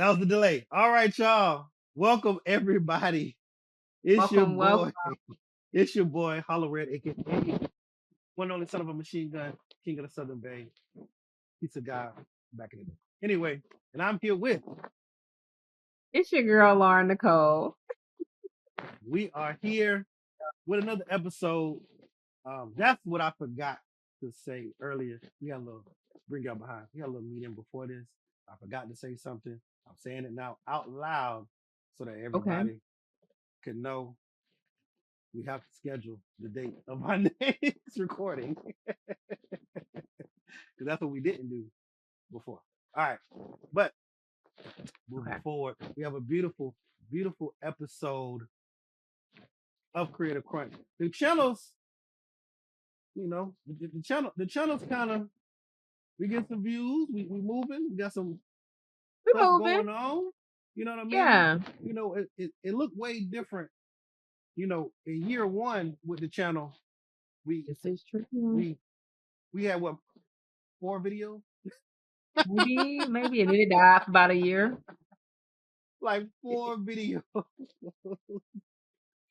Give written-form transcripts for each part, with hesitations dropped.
That was the delay. All right, y'all. Welcome everybody. It's your Welcome. boy. It's your boy, Hollowred, aka one and only son of a machine gun, king of the Southern Bay. He's a guy back in the day. Anyway, and I'm here with. It's your girl, Lauren Nicole. We are here with another episode. That's what I forgot to say earlier. We got a little bring y'all behind. We got a little meeting before this. I forgot to say something. I'm saying it now out loud so that Okay. everybody can know we have to schedule the date of our next recording. Because that's what we didn't do before. All right. But moving Okay. forward, we have a beautiful, beautiful episode of Creative Crunch. The channels, the channel's kind of, we get some views, we moving, we got some We stuff moving. going on. You know what I mean? Yeah. It looked way different. In year one with the channel, we This is true. we had what, 4 videos? Maybe. And then it died for about a year. Like 4 videos.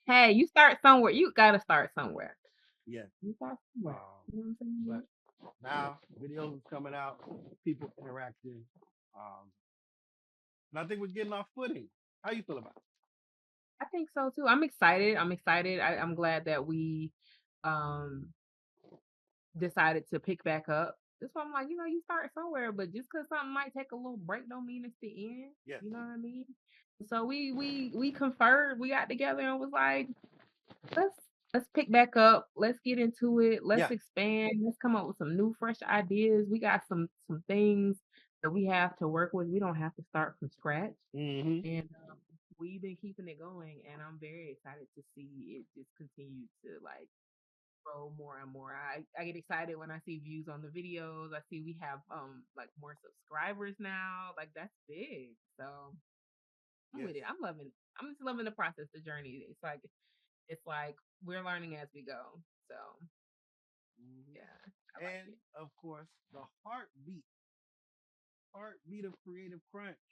Hey, you start somewhere. You gotta start somewhere. Yeah. You start somewhere. You know what I'm saying? But now videos is coming out, people interacting. And I think we're getting our footing. How you feel about it? I think so too. I'm excited. I'm glad that we decided to pick back up. That's why I'm like, you start somewhere, but just because something might take a little break don't mean it's the end. Yeah. You know what I mean? So we conferred, we got together and was like, let's pick back up. Let's get into it. Let's expand. Let's come up with some new, fresh ideas. We got some things that we have to work with. We don't have to start from scratch. Mm-hmm. And we've been keeping it going, and I'm very excited to see it just continue to grow more and more. I get excited when I see views on the videos. I see we have more subscribers now. Like that's big. So I'm with it. I'm just loving the process, the journey. It's like we're learning as we go. So yeah. And of course, the heartbeat of Creative Crunch,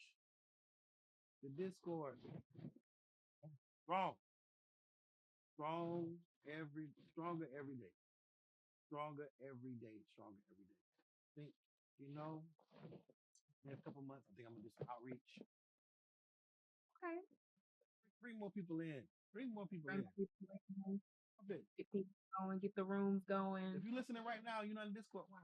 the Discord, stronger every day. Stronger every day. I think, in a couple months, I think I'm gonna do some outreach. Okay. Bring more people in. Get people going, get the rooms going. If you're listening right now, you're not in Discord. Wow.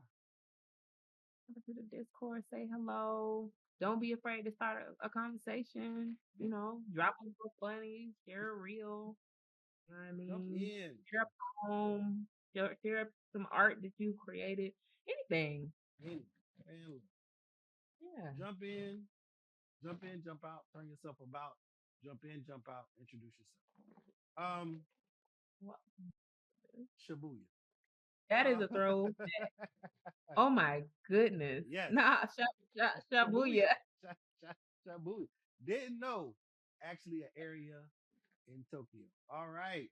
Come to the Discord, say hello. Don't be afraid to start a conversation. Drop a little funny, share a reel. You know what I mean? Jump in. Share a poem, share some art that you created. Anything. Yeah. Jump in, jump out, turn yourself about. Jump in, jump out, introduce yourself. Shibuya. That is a throwback. Oh my goodness. Yes. Nah, Shabuya. Shibuya. Didn't know. Actually, an area in Tokyo. All right.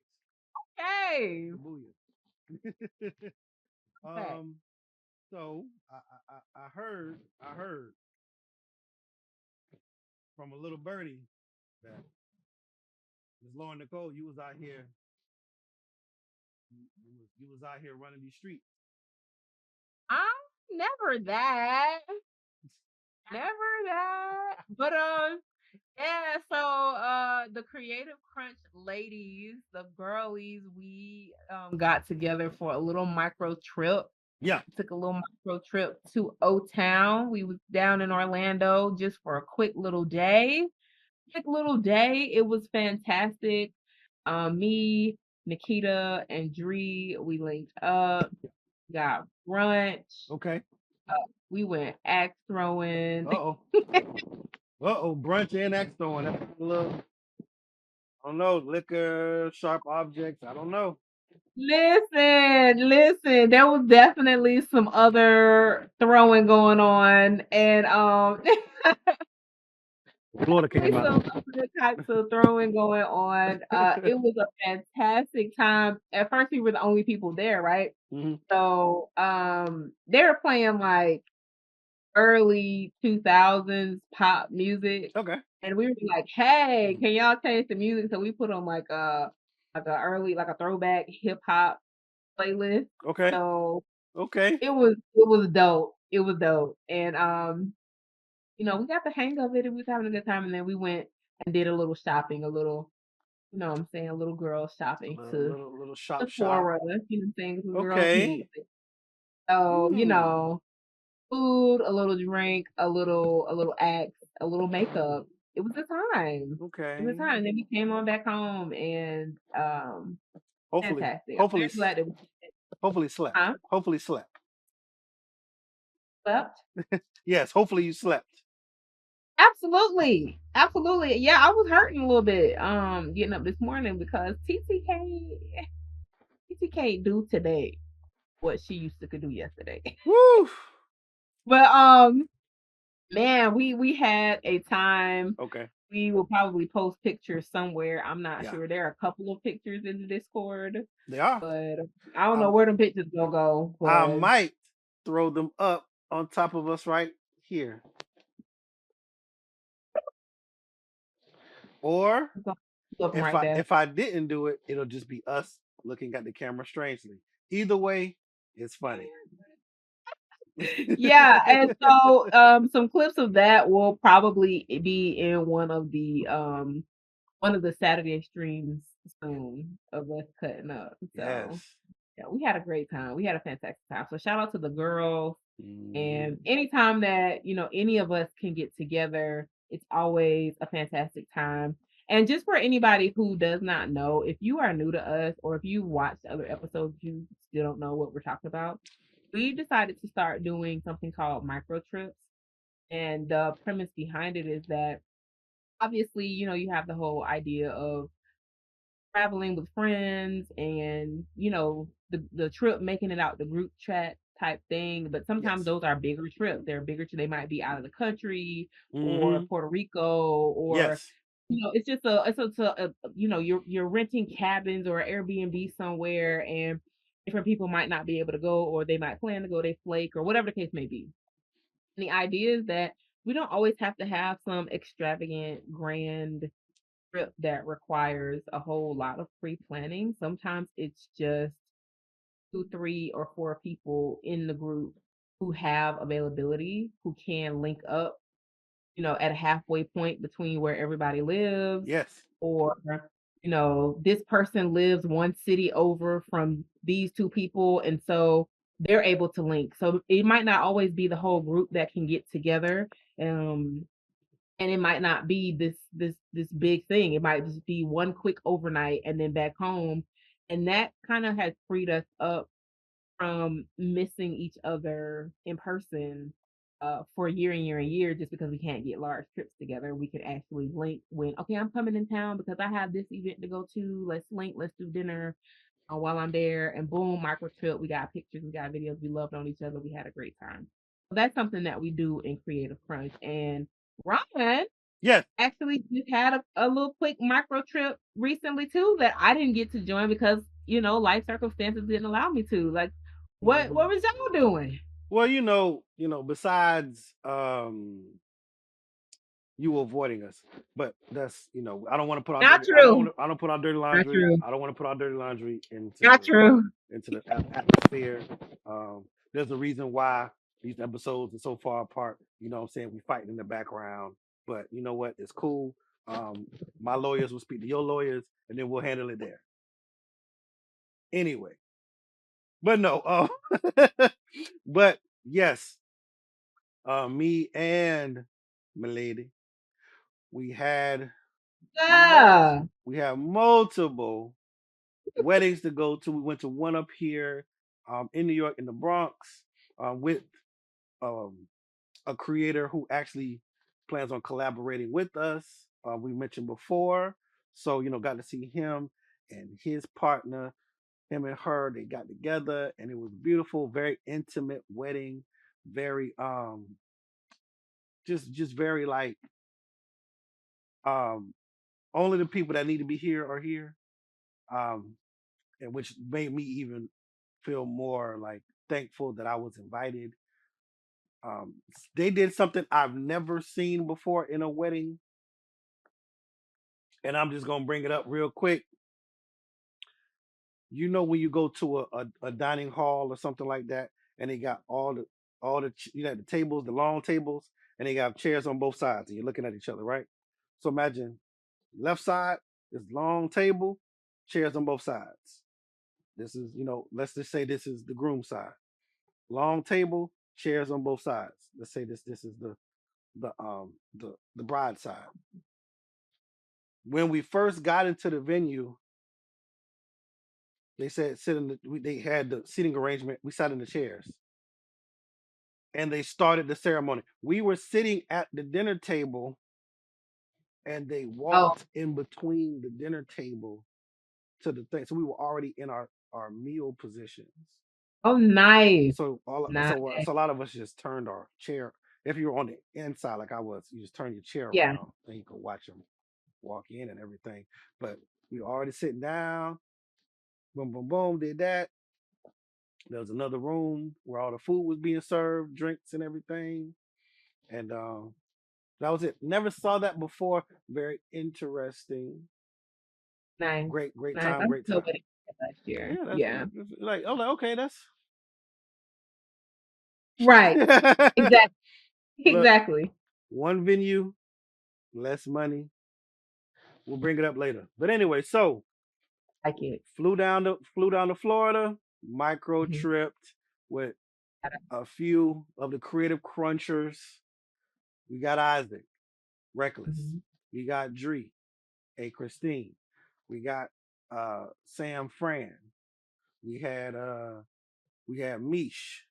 Okay. Shibuya. So I heard from a little birdie that Ms. Lauren Nicole, you was out here. You was out here running these streets. Never that. But yeah, so the Creative Crunch ladies, the girlies, we got together for a little micro trip. Yeah. Took a little micro trip to O-Town. We was down in Orlando just for a quick little day. It was fantastic. Me, Nikita, and Dree, we linked up, got brunch. Okay. We went axe throwing. Brunch and axe throwing. That's a little, I don't know, liquor, sharp objects. I don't know. Listen. There was definitely some other throwing going on, and Florida came out. some other types of throwing going on. It was a fantastic time. At first, we were the only people there, right? Mm-hmm. So they were playing like early 2000s pop music, Okay. and we were like, "Hey, Mm. can y'all change the music?" So we put on like a throwback hip hop playlist. Okay. So Okay. it was dope. It was dope. And we got the hang of it and we was having a good time and then we went and did a little shopping, a little, what I'm saying, a little girl shopping to Little shop shop. Sephora, you know what I'm saying? 'Cause girls Okay. need it. So, Hmm. food, a little drink, a little axe, a little makeup. It was a time. It was a Okay. time. Then we came on back home and Hopefully, fantastic. I'm hopefully, very glad that we hopefully slept. huh? Hopefully slept. Slept. Yes. Hopefully you slept. Absolutely. Absolutely. Yeah, I was hurting a little bit getting up this morning because TT can't do today what she used to could do yesterday. Woo. But man, we had a time. Okay. We will probably post pictures somewhere. I'm not Yeah. sure. There are a couple of pictures in the Discord, They are. but I don't know I where the pictures gonna go. I But might throw them up on top of us right here, or we're gonna look 'em right there. if I didn't do it, it'll just be us looking at the camera strangely. Either way, it's funny. Yeah, and so some clips of that will probably be in one of the Saturday streams soon of us cutting up. So Yes. yeah, we had a great time. We had a fantastic time. So shout out to the girls. And Mhm. anytime that, any of us can get together, it's always a fantastic time. And just for anybody who does not know, if you are new to us or if you watched other episodes, you still don't know what we're talking about. We decided to start doing something called micro trips. And the premise behind it is that obviously, you have the whole idea of traveling with friends and the trip making it out the group chat type thing, but sometimes Yes. those are bigger trips. They're bigger they might be out of the country or Hmm. Puerto Rico or Yes. it's just you're renting cabins or Airbnb somewhere and different people might not be able to go or they might plan to go, they flake or whatever the case may be. And the idea is that we don't always have to have some extravagant grand trip that requires a whole lot of pre-planning. Sometimes it's just two, three, or four people in the group who have availability, who can link up, at a halfway point between where everybody lives, Yes. or this person lives one city over from these two people, and so they're able to link. So it might not always be the whole group that can get together. Um, and it might not be this big thing. It might just be one quick overnight and then back home. And that kind of has freed us up from missing each other in person for a year and year and year just because we can't get large trips together. We could actually link when, okay, I'm coming in town because I have this event to go to. Let's link, let's do dinner while I'm there. And boom, micro trip. We got pictures, we got videos. We loved on each other. We had a great time. So that's something that we do in Creative Crunch. And Ryan Yes. actually just had a little quick micro trip recently too that I didn't get to join because life circumstances didn't allow me to. Like, what Hmm. was y'all doing? Well, besides you avoiding us, but that's I don't want to put our Not dirty. I don't want true. to. I don't put our dirty Not laundry. true. I don't want to put our dirty laundry Not true. into the atmosphere. There's a reason why these episodes are so far apart. You know what I'm saying? We fighting in the background, but you know what? It's cool. My lawyers will speak to your lawyers, and then we'll handle it there. Anyway, but no. But yes, me and Milady, we had Yeah. we have multiple weddings to go to. We went to one up here in New York in the Bronx with um, a creator who actually plans on collaborating with us. We mentioned before, so got to see him and his partner. Him and her, they got together, and it was beautiful, very intimate wedding, very just very like um, only the people that need to be here are here. Um, and which made me even feel more like thankful that I was invited. They did something I've never seen before in a wedding, and I'm just gonna bring it up real quick. You know when you go to a dining hall or something like that, and they got you know the tables, the long tables, and they got chairs on both sides, and you're looking at each other, right? So imagine left side is long table, chairs on both sides. This is, let's just say this is the groom side. Long table, chairs on both sides. Let's say this is the bride side. When we first got into the venue, they said they had the seating arrangement. We sat in the chairs, and they started the ceremony. We were sitting at the dinner table, and they Oh, walked in between the dinner table to the thing. So we were already in our meal positions. oh, nice, nice. So a lot of us just turned our chair. If you were on the inside like I was, you just turn your chair Yeah, around and you could watch them walk in and everything. But we were already sitting down. Boom, boom, boom. Did that. There was another room where all the food was being served, drinks and everything, and that was it. Never saw that before. Very interesting. nice, Great, great nice. time. I'm Great still time. waiting for last year. Yeah, Yeah, that's like I'm like okay, that's right. Exactly, look, exactly. one venue, less money. We'll bring it up later. But anyway, so Like it. flew down to Florida, micro Mhm. tripped with a few of the creative crunchers. We got Isaac, Reckless. Mhm. We got Dree, A Christine. We got Sam Fran. We had Mish.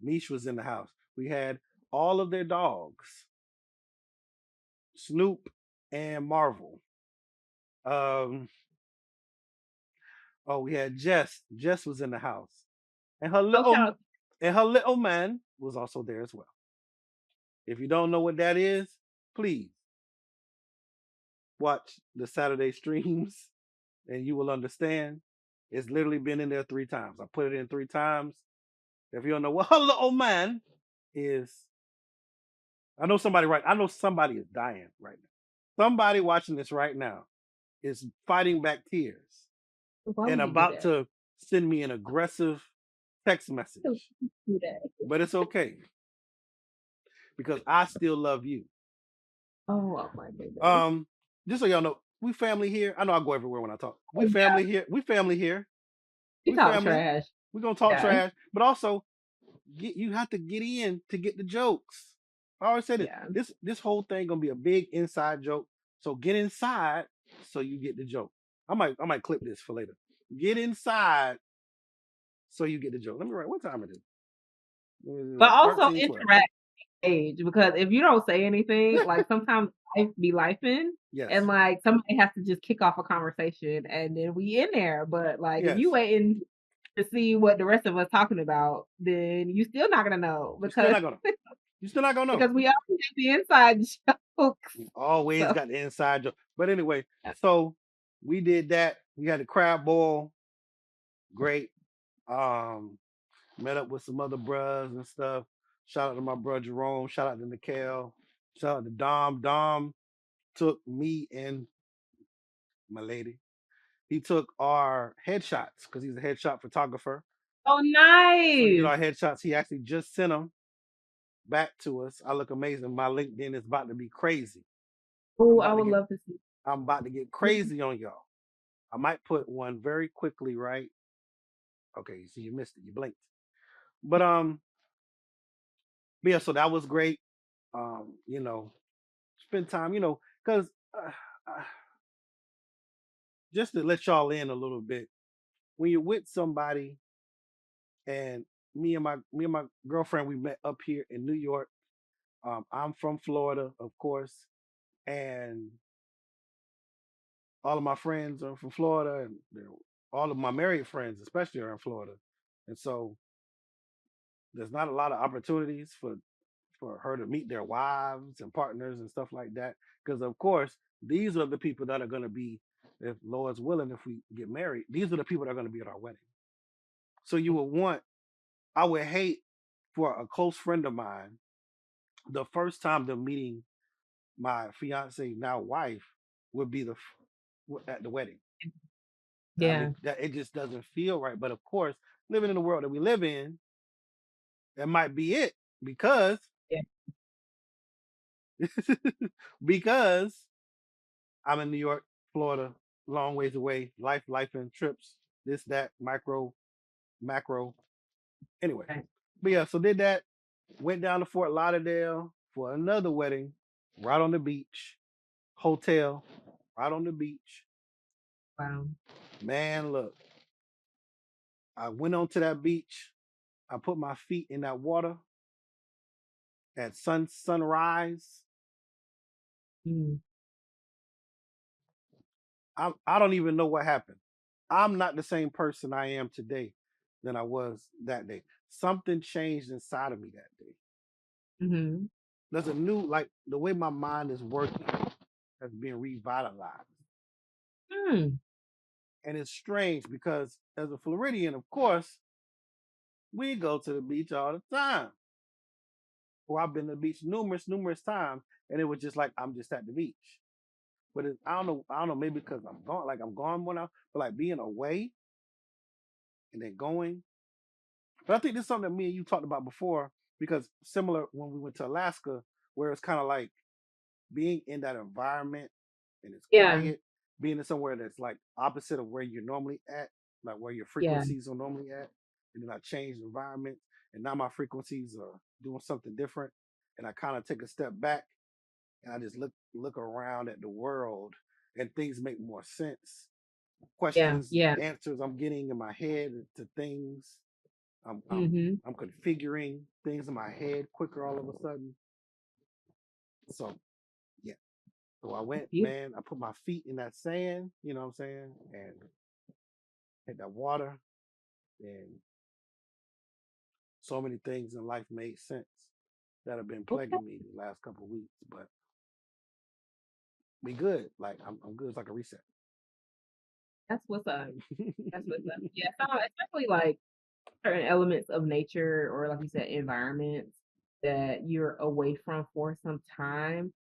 Mish was in the house. We had all of their dogs, Snoop and Marvel. Um, oh, we had Jess. Jess was in the house, and her Oh, little shout and her little man was also there as well. If you don't know what that is, please watch the Saturday streams, and you will understand. It's literally been in there 3 times. I put it in 3 times. If you don't know what her little man is, I know somebody is dying right now. Somebody watching this right now is fighting back tears why and would you do about that? to send me an aggressive text Why message. would you do that? But it's okay because I still love you. Oh my goodness. Um, just so y'all know, we family here. I know I go everywhere when I talk. We Oh yeah, family here. We family here. you We talk family. trash. We're gonna talk Yeah, trash, but also you have to get in to get the jokes. I always say this. yeah. This whole thing gonna be a big inside joke. So get inside so you get the joke. I might clip this for later. Get inside so you get the joke. Let me write what time it is. But also 13:12. interact age because if you don't say anything, like sometimes life be lifing Yes. and like somebody has to just kick off a conversation and then we in there. But like if Yes. you waiting to see what the rest of us talking about, then you still not gonna know You're still because not gonna. You're still not gonna know. because we always have the inside jokes. You always So got the inside joke. But anyway, yeah. so we did that. We had the crab boil. Great. Um, Met up with some other bros and stuff. Shout out to my bro Jerome. Shout out to Nicole. Shout out to Dom. Dom took me and my lady. He took our headshots because he's a headshot photographer. Oh So he did nice. our headshots. He actually just sent them back to us. I look amazing. My LinkedIn is about to be crazy. I'm Oh, I about to would get love to see. I'm about to get crazy on y'all. I might put one very quickly, right? Okay, you see you missed it. You blinked. But yeah, so that was great. You know, spend time, because uh, just to let y'all in a little bit, when you're with somebody, and me and my girlfriend, we met up here in New York. I'm from Florida, of course, and all of my friends are from Florida, and all of my married friends, especially, are in Florida, and so there's not a lot of opportunities for her to meet their wives and partners and stuff like that. Because of course, these are the people that are going to be, if Lord's willing, if we get married, these are the people that are going to be at our wedding. So you would want, I would hate for a close friend of mine, the first time they're meeting my fiance, now wife, would be at the wedding. I Yeah. mean, that it just doesn't feel right. But of course, living in the world that we live in, that might be it because Yeah. because I'm in New York, Florida, long ways away, life and trips, this, that, micro, macro. Anyway, Right. but yeah, so did that. Went down to Fort Lauderdale for another wedding, right on the beach, hotel, right on the beach. Wow. Man, look, I went onto that beach. I put my feet in that water at sunrise. Mm. I don't even know what happened. I'm not the same person I am today than I was that day. Something changed inside of me that day. Mhm. There's a new, like, the way my mind is working has been revitalized. Mm. And it's strange because as a Floridian, of course, we go to the beach all the time. Or I've been to the beach numerous times, and it was just like I'm just at the beach. But I don't know, maybe because I'm gone one out, but like being away and then going. But I think this is something that me and you talked about before, because similar when we went to Alaska, where it's kind of like being in that environment and it's Yeah. quiet, being in somewhere that's like opposite of where you're normally at, like where your Yeah. frequencies are normally at, and then I changed environment, and now my frequencies are doing something different, and I kind of take a step back and I just look around at the world, and things make more sense. Yeah. Questions, Yeah. answers I'm getting in my head to things. I'm I'm Mhm. I'm configuring things in my head quicker all of a sudden. So yeah. So I went, Beautiful. man, I put my feet in that sand, you know what I'm saying? And hit that water. And so many things in life made sense that have been Okay. plaguing me the last couple of weeks. But be good. Like I'm good. It's like a reset. That's what's up. That's what's up. Yeah. So especially like certain elements of nature or like you said, environments that you're away from for some time.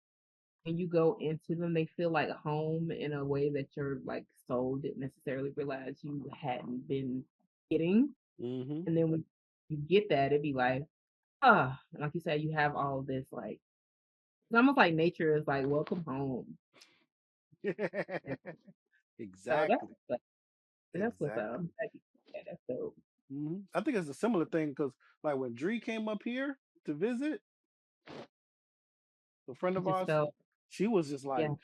When you go into them, they feel like home in a way that your like soul didn't necessarily realize you hadn't been getting. Hmm. And then when you get that, it'd be like, ah, like you said, you have all this like it's almost like nature is like, welcome home. And so Exactly. that's what's up. Exactly. Yeah, that's dope. I think it's a similar thing because, like, when Dree came up here to visit, a friend It of just ours, felt, she was just like, yeah,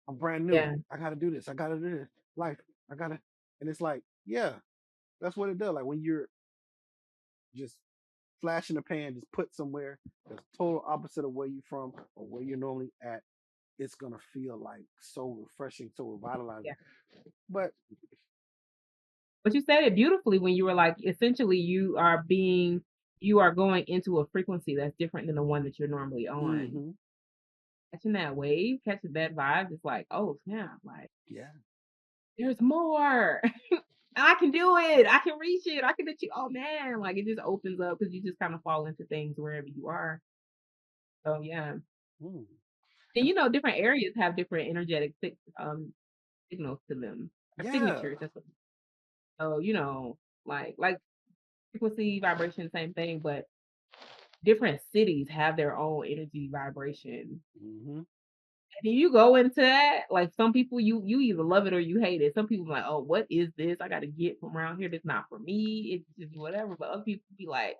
I'm brand new. yeah, I got to do this. I got to do this. Life. I got to. And it's like, yeah, that's what it does. Like, when you're just flash in the pan, just put somewhere that's total opposite of where you're from or where you're normally at, it's gonna feel like so refreshing, so revitalizing. yeah. But But you said it beautifully when you were like, essentially, you are going into a frequency that's different than the one that you're normally on. hmm Catching that wave, catching that vibe, it's like, oh snap, like yeah, there's more. I can do it. I can reach it. I can achieve. Oh man, like it just opens up because you just kind of fall into things wherever you are. So yeah, mm. and And different areas have different energetic signals to them or yeah, signatures. That's what. So like frequency, vibration, same thing, but different cities have their own energy vibration. hmm And you go into that, like some people you either love it or you hate it. Some people like, oh, what is this? I gotta get from around here. That's not for me. It's just whatever. But other people be like,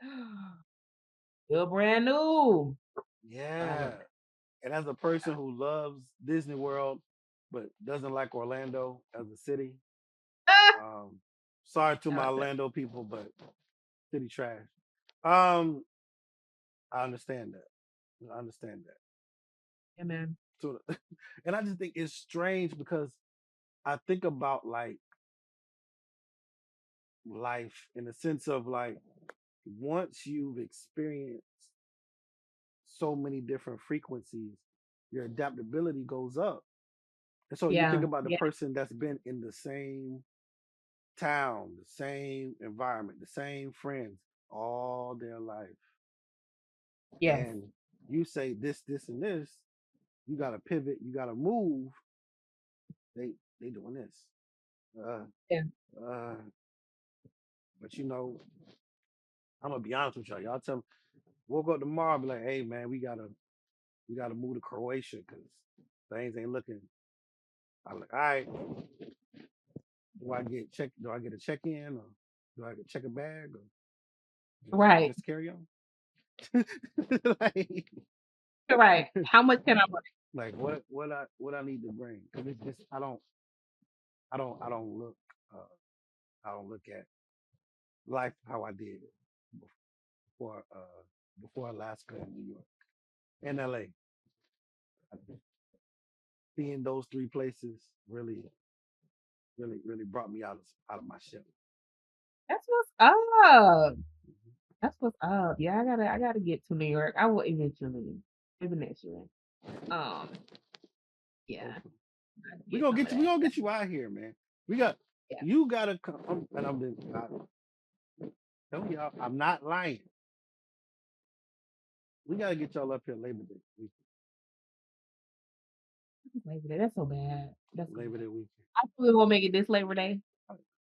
still brand new. I yeah. love that. And as a person who loves Disney World but doesn't like Orlando as a city, Ah! um, sorry to No, my it's Orlando people, but city trash. Um, I understand that. I understand that. yeah, man. So, and I just think it's strange because I think about like life in the sense of like once you've experienced so many different frequencies, your adaptability goes up. And so you think Yeah, about the yeah, person that's been in the same town, the same environment, the same friends all their life. Yes. And you say this, and this, you gotta pivot, you gotta move. They doing this. Uh Yeah. uh but I'm gonna be honest with y'all. Y'all tell me woke up tomorrow, be like, hey man, we gotta move to Croatia because things ain't looking. I'm like, all right, do I get a check in, or do I get check a bag, or Right. just carry on? like, Right. How much can I work? like what I need to bring? Because it's just I don't look uh I don't look at life how I did before Alaska and New York and LA. Seeing those three places really brought me out of my shell. That's what's up. That's what's up. Yeah, I gotta get to New York. I will eventually. Maybe next year. Um, yeah, Hopefully. I gotta get some of We that. gonna get you out here, man. We got Yeah. you gotta come, and tell y'all I'm not lying. We gotta get y'all up here Labor Day weekend. Labor Day. That's so bad. That's so Labor bad. Day weekend. I probably won't make it this Labor Day.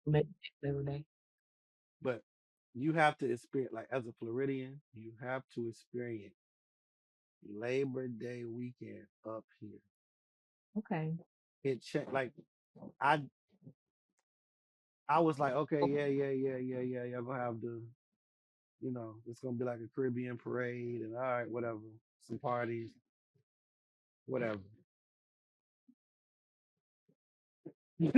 Maybe next Labor Day. But you have to experience, like as a Floridian, you have to experience Labor Day weekend up here. Okay. Like I I was like, okay, yeah. Y'all gonna have it's gonna be like a Caribbean parade, and all right, whatever, some parties, whatever. I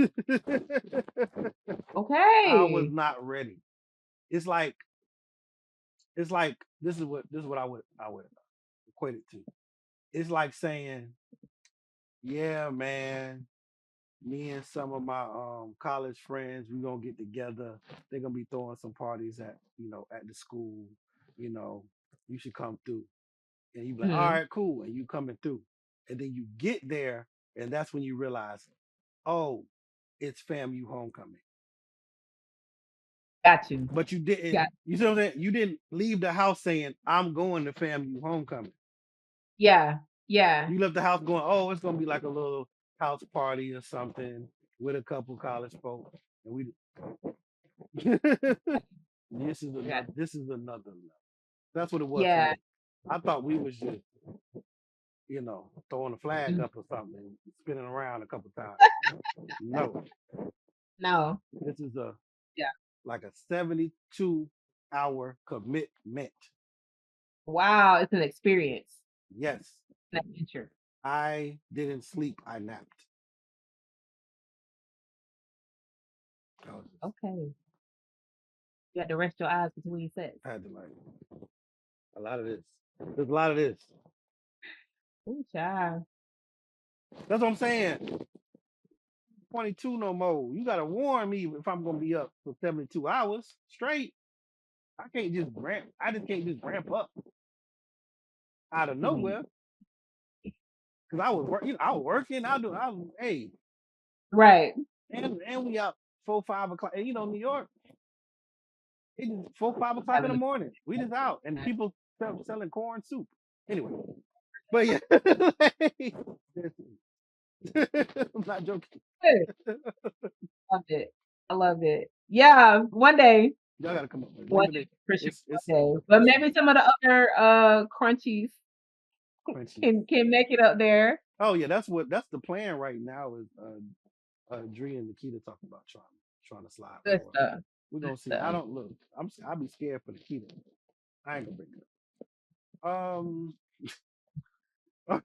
was Okay. not ready. It's like this is what I would equate it to. It's like saying, yeah, man, me and some of my college friends, we're gonna get together. They're gonna be throwing some parties at the school. You know, you should come through. And you be like, all Hmm. right, cool. And you coming through. And then you get there, and that's when you realize, oh, it's FAMU homecoming. Got you. But you didn't, Got. you see what I'm saying? You didn't leave the house saying, I'm going to FAMU homecoming. Yeah. Yeah. You left the house going, oh, it's gonna be like a little house party or something with a couple college folks. And we Got. this is another level. That's what it was for Yeah. me. I thought we was just, throwing a flag Mm. up or something and spinning around a couple times. No, No. this is Yeah. like a 72-hour commitment. Wow. It's an experience. Yes, An adventure. I didn't sleep. I napped. Okay. You had to rest your eyes between sets. I had to a lot of this. There's a lot of this. Ooh, child. That's what I'm saying. 22 no more. You gotta warn me if I'm gonna be up for 72 hours straight. I just can't just ramp up out of Mm. nowhere. Cause I was working, hey, Right. and we out 4, 5 o'clock. And New York, it is 4, 5 o'clock in the Having morning. We just out and a people selling corn soup. Anyway, but yeah, I'm not joking. good. Loved it. I loved it. Yeah. One day. Y'all gotta come up with One Labor day. Day. For sure. It's it's One day. But it's maybe some of the other crunchies crunchy. can make it up there. Oh yeah, that's the plan right now. Is Dre and Nikita talking about trying to slide Good for. stuff. We're Good gonna see. I stuff. don't look. I'll be scared for Nikita. I ain't gonna bring it up.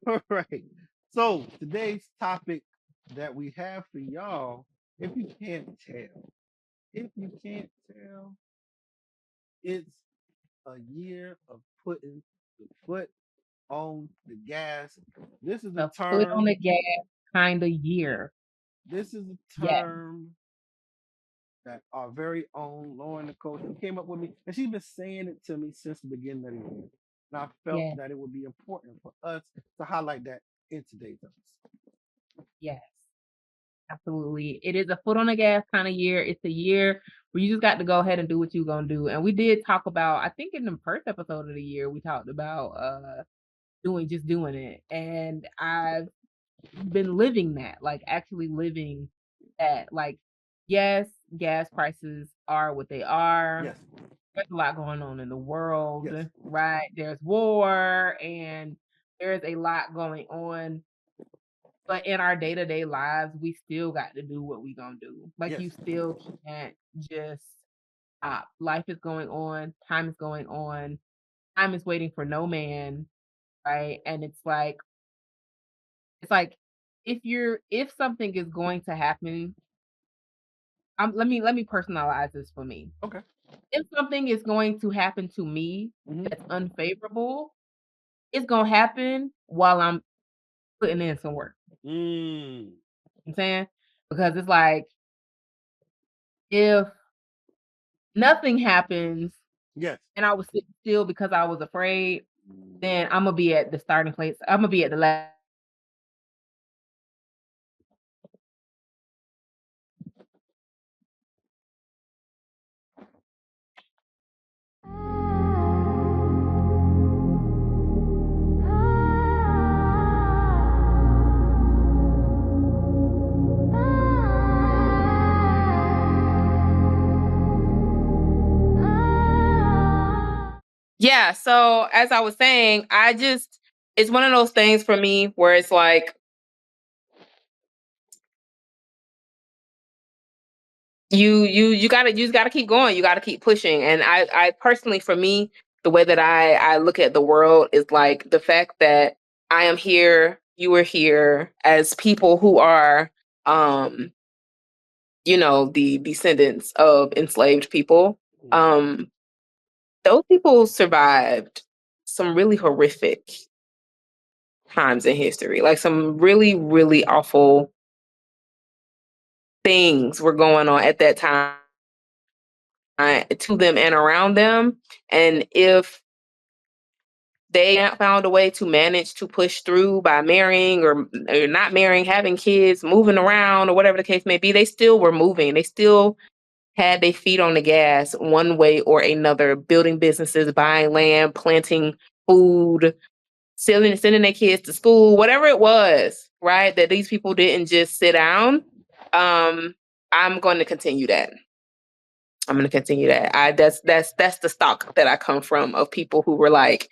All right. So today's topic that we have for y'all, if you can't tell, it's a year of putting the foot on the gas. This is a The foot on term. the gas kind of year. This is a Yes. term that our very own Lauren Nicole, she came up with me, and she's been saying it to me since the beginning of the year. And I felt Yes. that it would be important for us to highlight that in today's episode. Yes. Absolutely. It is a foot on the gas kind of year. It's a year where you just got to go ahead and do what you're gonna do. And we did talk about, I think in the first episode of the year, we talked about doing it. And I've been living that, like actually living that. Like, yes, gas prices are what they are. Yes. There's a lot going on in the world, Yes. right? There's war and there's a lot going on. But in our day-to-day lives, we still got to do what we gonna do. Like, Yes. you still can't just stop. Life is going on, time is going on, time is waiting for no man, right? And it's like if something is going to happen, let me personalize this for me. Okay. If something is going to happen to me that's Mm-hmm. unfavorable, it's gonna happen while I'm putting in some work. Mm. You know what I'm saying? Because it's like if nothing happens Yes. and I was sitting still because I was afraid, then I'm gonna be at the starting place. I'm gonna be at the last. Yeah, so as I was saying, it's one of those things for me where it's like you just gotta keep going. You gotta keep pushing. And I personally, for me, the way that I look at the world is like the fact that I am here, you are here as people who are um, the descendants of enslaved people. Um, those people survived some really horrific times in history. Like some really, really awful things were going on at that time to them and around them. And if they found a way to manage to push through by marrying or not marrying, having kids, moving around, or whatever the case may be, they still were moving. They still had their feet on the gas one way or another, building businesses, buying land, planting food, sending their kids to school, whatever it was, right? That these people didn't just sit down. Um, I'm going to continue that. I'm going to continue that. That's the stock that I come from, of people who were like,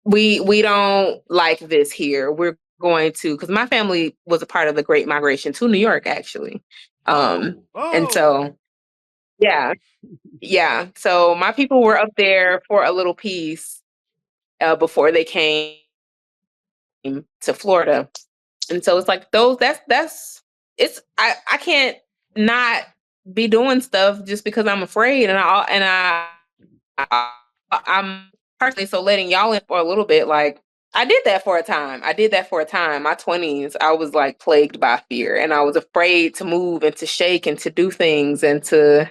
we don't like this here. We're going to, because my family was a part of the Great Migration to New York, actually. Oh. And Oh. so yeah, yeah. So my people were up there for a little piece before they came to Florida. And so it's like those that's it's I can't not be doing stuff just because I'm afraid. I'm personally, so letting y'all in for a little bit, like I did that for a time. I did that for a time. My 20s, I was like plagued by fear, and I was afraid to move and to shake and to do things and to,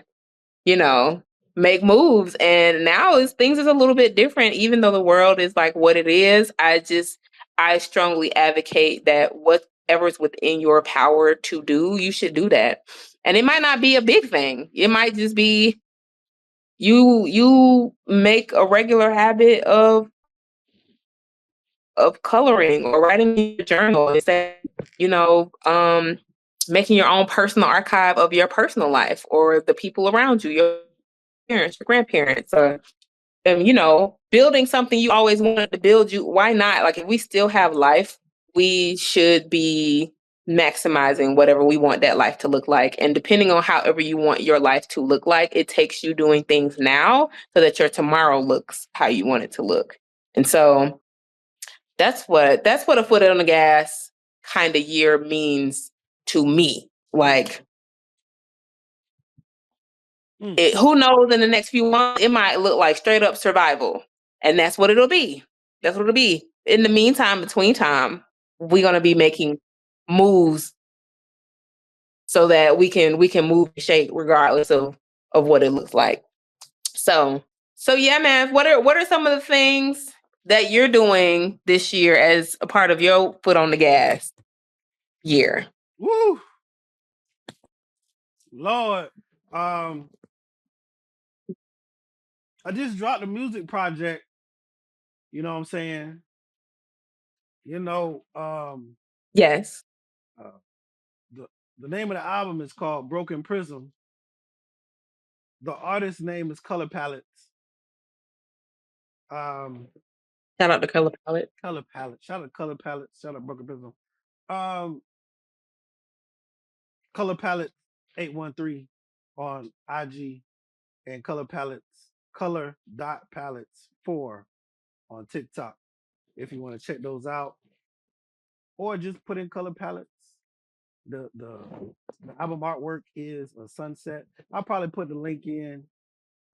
you know, make moves. And now things is a little bit different, even though the world is like what it is. I strongly advocate that whatever's within your power to do, you should do that. And it might not be a big thing. It might just be you make a regular habit of coloring or writing in your journal, instead, you know, making your own personal archive of your personal life or the people around you, your parents, your grandparents, building something you always wanted to build. Why not? Like, if we still have life, we should be maximizing whatever we want that life to look like. And depending on however you want your life to look like, it takes you doing things now so that your tomorrow looks how you want it to look. And so that's what a foot on the gas kind of year means to me. Like, who knows, in the next few months, it might look like straight up survival. And that's what it'll be. That's what it'll be. In the meantime, between time, we're gonna be making moves so that we can move and shake regardless of what it looks like. So yeah, man. What are some of the things that you're doing this year as a part of your foot on the gas year? Woo. Lord, um, I just dropped a music project. You know what I'm saying? You know, Yes. uh, the the name of the album is called Broken Prism. The artist's name is Color Palettes. Um, Shout out to Color Palette. Color Palette. Shout out Color Palette. Shout out Broken Prism. Um, Color Palette 813 on IG and Color Palettes color.palettes 4 on TikTok. If you want to check those out, or just put in Color Palettes. The album artwork is a sunset. I'll probably put the link in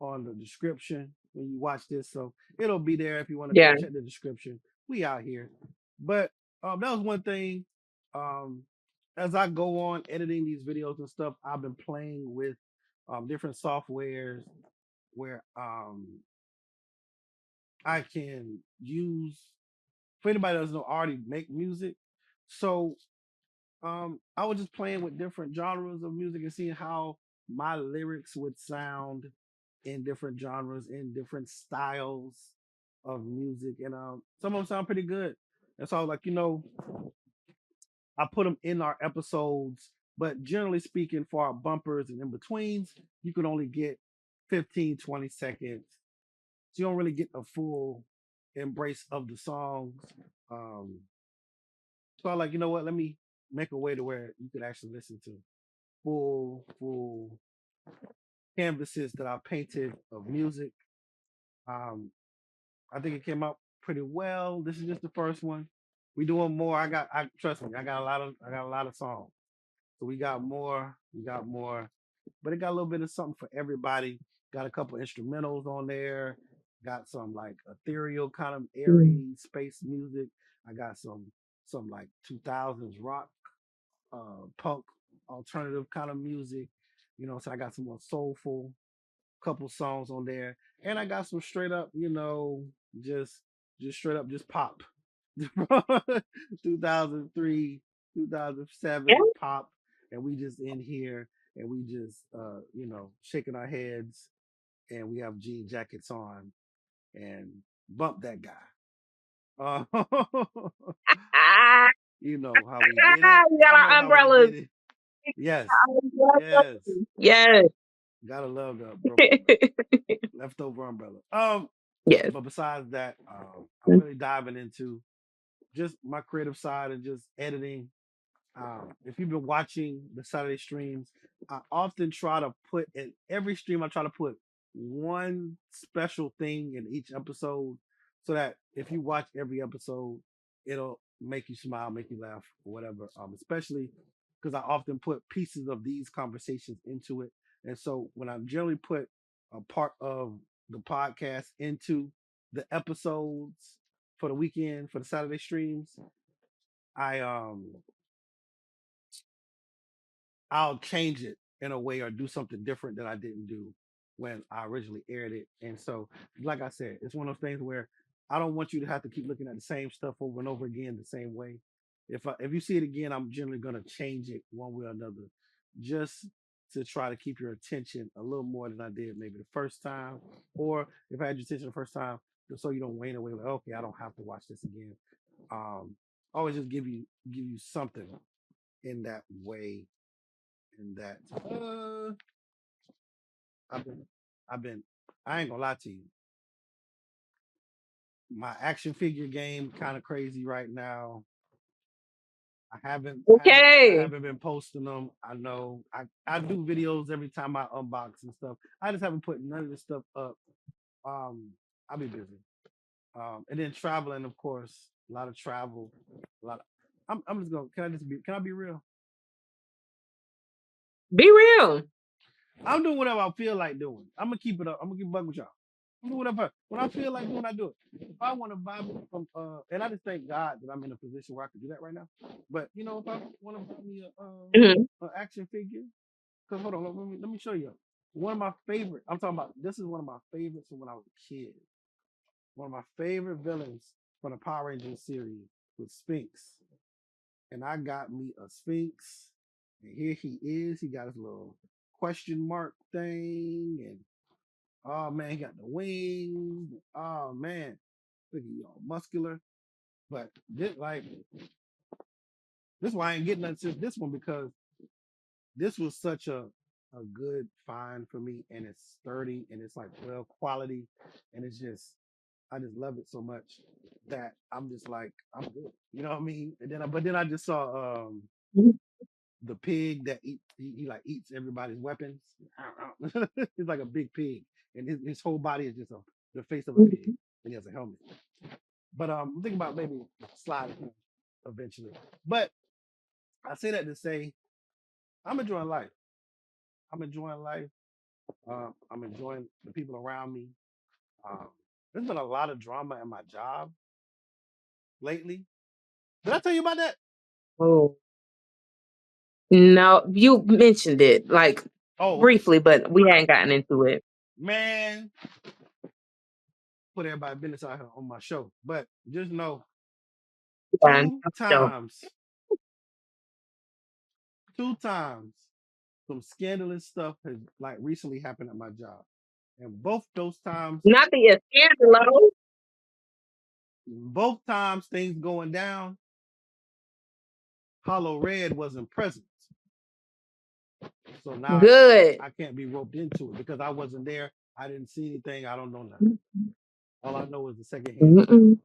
on the description when you watch this, so it'll be there if you want to go Yeah. check the description. We out here, but that was one thing. Um, as I go on editing these videos and stuff, I've been playing with different softwares where I can use. For anybody that doesn't know, I already make music, so I was just playing with different genres of music and seeing how my lyrics would sound in different genres, in different styles of music, and some of them sound pretty good. And so I was like, I put them in our episodes, but generally speaking, for our bumpers and in betweens, you can only get 15, 20 seconds. So you don't really get a full embrace of the songs. Um, so I like, you know what? Let me make a way to where you could actually listen to full canvases that I painted of music. Um, I think it came out pretty well. This is just the first one. We doing more. I trust me. I got a lot of songs. So we got more. We got more. But it got a little bit of something for everybody. Got a couple instrumentals on there. Got some like ethereal kind of Mm. airy space music. I got some like 2000s rock, punk, alternative kind of music. So I got some more soulful couple songs on there, and I got some straight up, just straight up just pop. 2003, Yeah. 2007 pop, and we just in here and we just shaking our heads, and we have jean jackets on and bump that guy. Ah, You know how we did it. we got Y'all know our how we umbrellas. did it. Yes, yes. Yes. Gotta love the broken leftover umbrella. Yes. But besides that, I'm really diving into just my creative side and just editing. If you've been watching the Saturday streams, I often try to put in every stream, I try to put one special thing in each episode so that if you watch every episode, it'll make you smile, make you laugh, or whatever. Especially because I often put pieces of these conversations into it. And so when I generally put a part of the podcast into the episodes for the weekend, for the Saturday streams, I I'll change it in a way or do something different that I didn't do when I originally aired it. And so, like I said, it's one of those things where I don't want you to have to keep looking at the same stuff over and over again the same way. If you see it again, I'm generally gonna change it one way or another, just to try to keep your attention a little more than I did maybe the first time, or if I had your attention the first time, just so you don't wane away like, okay, I don't have to watch this again. Um, always just give you something in that way, and that I've been I've been I ain't gonna lie to you. My action figure game kind of crazy right now. I Okay. haven't been posting them. I know I do videos every time I unbox and stuff. I just haven't put none of this stuff up. I'll be busy. And then traveling, of course, a lot of travel, a lot of I'm just gonna can I be real? Be real. I'm doing whatever I feel like doing. I'm gonna keep it up. I'm gonna keep buck with y'all. I'm doing whatever. When I feel like doing, I do it. If I want to buy me from, and I just thank God that I'm in a position where I can do that right now. But if I want to buy me Mhm. a action figure, because hold on, let me show you. One of my favorite. I'm talking about. This is one of my favorites from when I was a kid. One of my favorite villains from the Power Rangers series was Sphinx, and I got me a Sphinx, and here he is. He got his little question mark thing, and oh man, he got the wings. Oh man, look at you all muscular. But this like this is why I ain't getting nothing since this one because this was such a good find for me, and it's sturdy and it's like well quality, and it's just I just love it so much that I'm just like I'm good. You know what I mean? And then but then I just saw Mhm. the pig that he like eats everybody's weapons. He's like a big pig, and his whole body is just the face of a pig, Mhm. and he has a helmet. But I'm thinking about maybe sliding him eventually. But I say that to say I'm enjoying life. I'm enjoying life. I'm enjoying the people around me. Um, there's been a lot of drama in my job lately. Did I tell you about that? Oh, no, you mentioned it like Oh, okay. briefly, but we hadn't gotten into it. Man, put everybody business out here on my show. But just know Yeah, two so times, two times, some scandalous stuff has like recently happened at my job. And both times, not the scandalo. both times things going down, Hollow Red wasn't present. So now Good. I can't be roped into it because I wasn't there. I didn't see anything. I don't know nothing. All I know is the secondhand account. Mm-mm.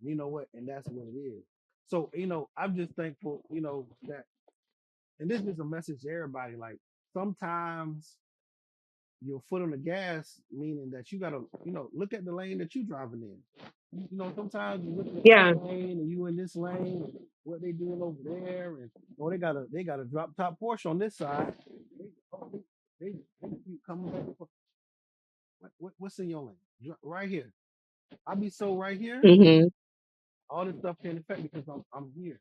You know what? And that's what it is. So, I'm just thankful, that and this is a message to everybody. Like sometimes your foot on the gas, meaning that you gotta, look at the lane that you driving in. Sometimes you look at Yeah. this lane and you in this lane, and what they doing over there, and oh, they got a drop top Porsche on this side. They keep coming back. What's in your lane? Right here. I be so right here. Hmm. All this stuff can't affect me because I'm here.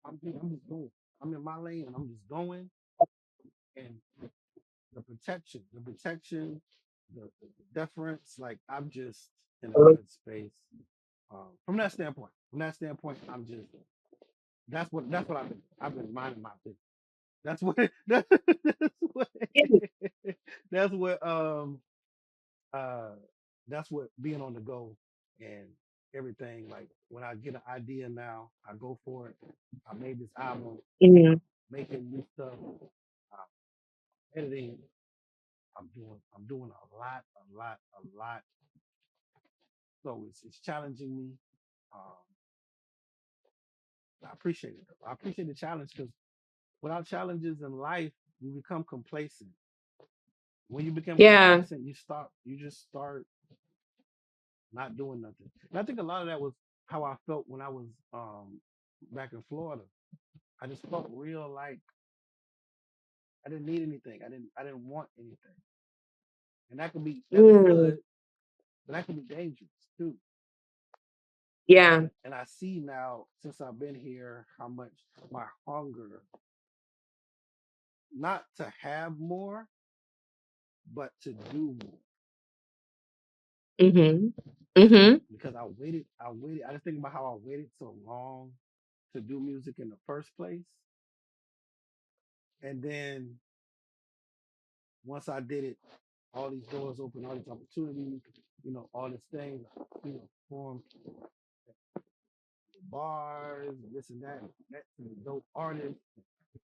I'm here. I'm just going. I'm in my lane and I'm just going. And the deference, like I'm just in a good space. From that standpoint, I'm just that's what I've been minding my business. That's what that's what that's what uh that's what being on the go and everything. Like when I get an idea now, I go for it. I made this album, Hmm. making new stuff, uh, editing. I'm doing a lot. So it's challenging me. Um, I appreciate it. I appreciate the challenge because without challenges in life, you become complacent. When you become Yeah. complacent, you just start not doing nothing. And I think a lot of that was how I felt when I was back in Florida. I just felt real like I didn't need anything. I didn't want anything. And that's Mm. good, but that could be dangerous too. Yeah. And I see now since I've been here how much my hunger not to have more, but to do more. Hmm. Hmm. Because I waited. I just think about how I waited so long to do music in the first place. And then once I did it, all these doors open, all these opportunities, all this thing, formed bars, this and that, dope artists.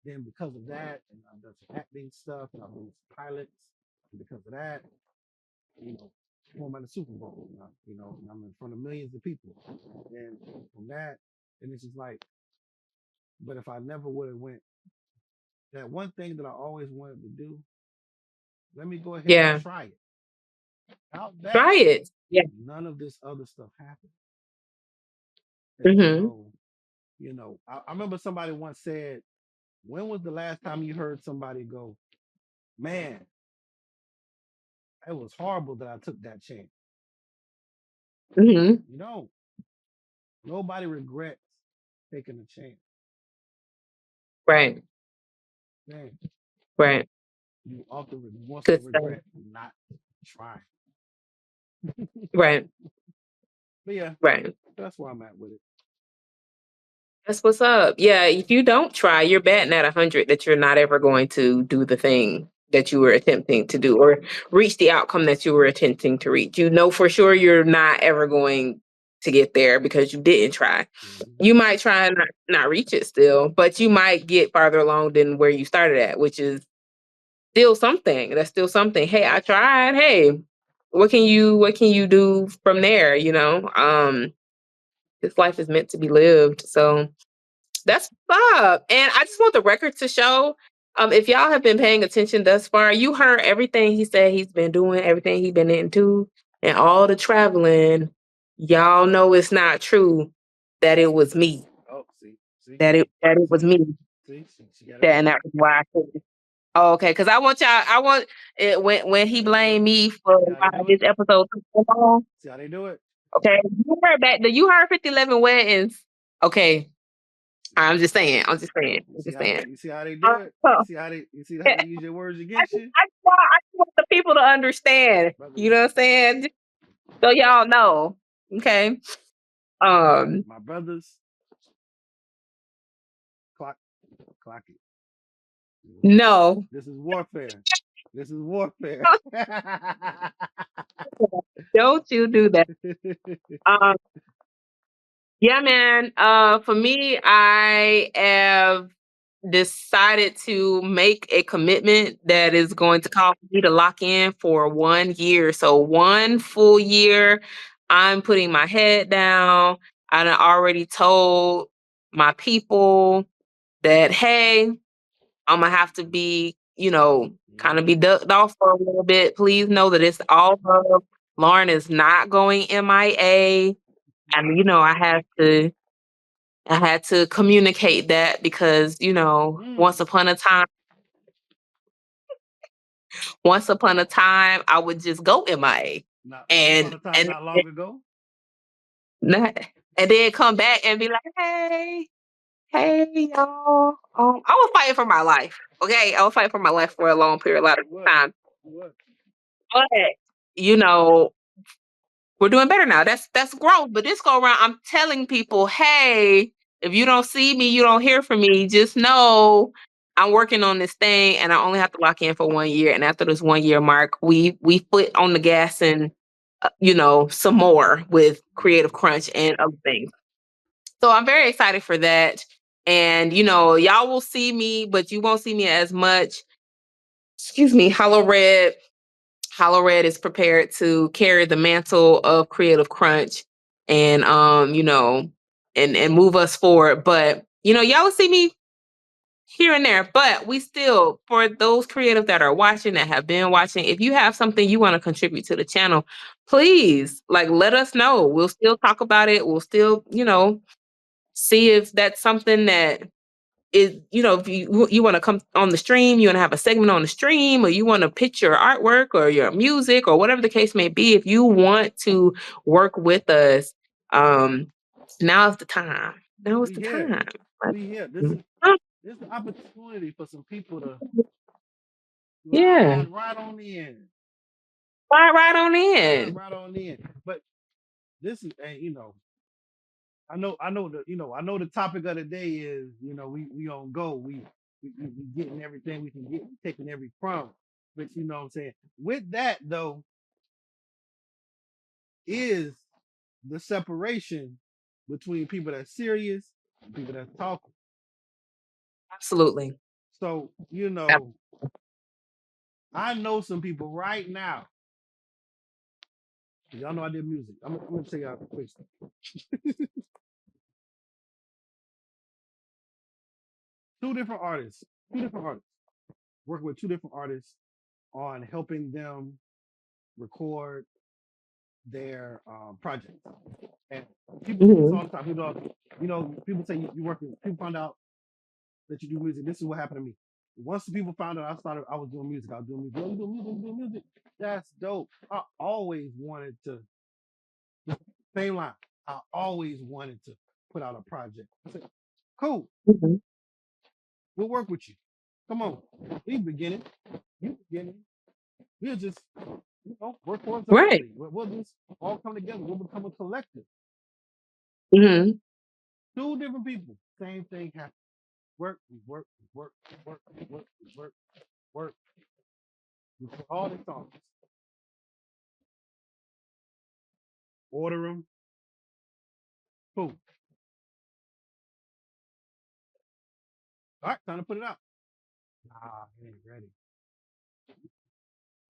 Then because of that, and I've done some acting stuff, and I've done some pilots. And because of that, you know, perform at the Super Bowl. And I'm in front of millions of people. And from that, and it's just like, but if I never would have went, that one thing that I always wanted to do, let me go ahead and Yeah. try it. Out that, Try it. Yeah. none of this other stuff happened. And Hmm. so, I remember somebody once said, when was the last time you heard somebody go, man, it was horrible that I took that chance? Hmm. You know, nobody regrets taking a chance. Right. Man, Right. you often want to Good stuff. regret not trying. Right. But yeah, Right. that's where I'm at with it. That's what's up. Yeah, if you don't try, you're betting at 100 that you're not ever going to do the thing that you were attempting to do or reach the outcome that you were attempting to reach. You know for sure you're not ever going to get there because you didn't try. Mhm. You might try and not reach it still, but you might get farther along than where you started at, which is still something. That's still something. Hey, I tried. Hey, what can you do from there? This life is meant to be lived. So that's what's up. And I just want the record to show. If y'all have been paying attention thus far, you heard everything he said he's been doing, everything he's been into, and all the traveling. Y'all know it's not true that it was me. Oh, see, That it was see, me. she got it That and right. that was why I said it. Oh, okay, because I want it when he See how they do blamed it? me for See how why they do this it? episode took so long. See how they do it? Okay, you heard 5011 weddings. Okay, I'm just saying. I'm just saying. I'm just saying. You see how they do it? So, You see how they use your words against you? I just want the people to understand. Brother, You know what I'm saying? Just so y'all know. Okay. Um. my brothers, clock clock it. No. This is warfare. This is warfare. Don't you do that. Um. Yeah, man. For me, I have decided to make a commitment that is going to cause me to lock in for 1 year. So 1 full year, I'm putting my head down. I done already told my people that, hey, I'm gonna have to be, kind of Mhm. be ducked off for a little bit. Please know that it's all love. Lauren is not going MIA. And I had to communicate that because, Mm. once upon a time, I would just go MIA Not once upon and a time, and not long ago. not, and then come back and be like, hey, y'all. I was fighting for my life. Okay, I was fighting for my life for a long period of What? time, What? but you know, we're doing better now. That's growth. But this go around, I'm telling people, hey, if you don't see me, you don't hear from me. Just know I'm working on this thing, and I only have to lock in for 1 year. And after this 1 year mark, we foot on the gas and some more with Creative Mhm. Crunch and other things. So I'm very excited for that. And y'all will see me, but you won't see me as much. Excuse me, Hollowred is prepared to carry the mantle of Creative Crunch and and move us forward. But y'all will see me here and there. But we still, for those creatives that are watching, that have been watching, if you have something you want to contribute to the channel, please let us know. We'll still talk about it. We'll still, see if that's something that is, if you want to come on the stream, you want to have a segment on the stream, or you want to pitch your artwork or your music or whatever the case may be. If you want to work with us, um now's the time. Now is We the here. time. We here. Mhm. This is the opportunity for some people to Yeah, slide right on in. right on Slide in. right on in. But this is, and I know the topic of the day is, we on go. We getting everything we can get, we taking every crumb. But you know what I'm saying? With that though, is the separation between people that's serious and people that's talking. Absolutely. So, Ab- I know some people right now. Y'all know I did music. I'm gonna tell y'all a quick story. Two different artists. Two different artists. Working with two different artists on helping them record their projects. And people do this mhm. all the time. People say you work with people find out that you do music. This is what happened to me. Once the people found out I was doing music, I was doing music. Oh, you doing music, you doing music. That's dope. I always wanted to, same line. I always wanted to put out a project. I said, cool, Mhm. we'll work with you. Come on. We beginning. You beginning. We'll just, work Right. horizontally. We'll just all come together. We'll become a collective. Hmm. Two different people. same thing happens. Work, work, work, work, work, work, work. For all the songs, order them. Boom. All right, time to put it out. Nah, it ain't ready.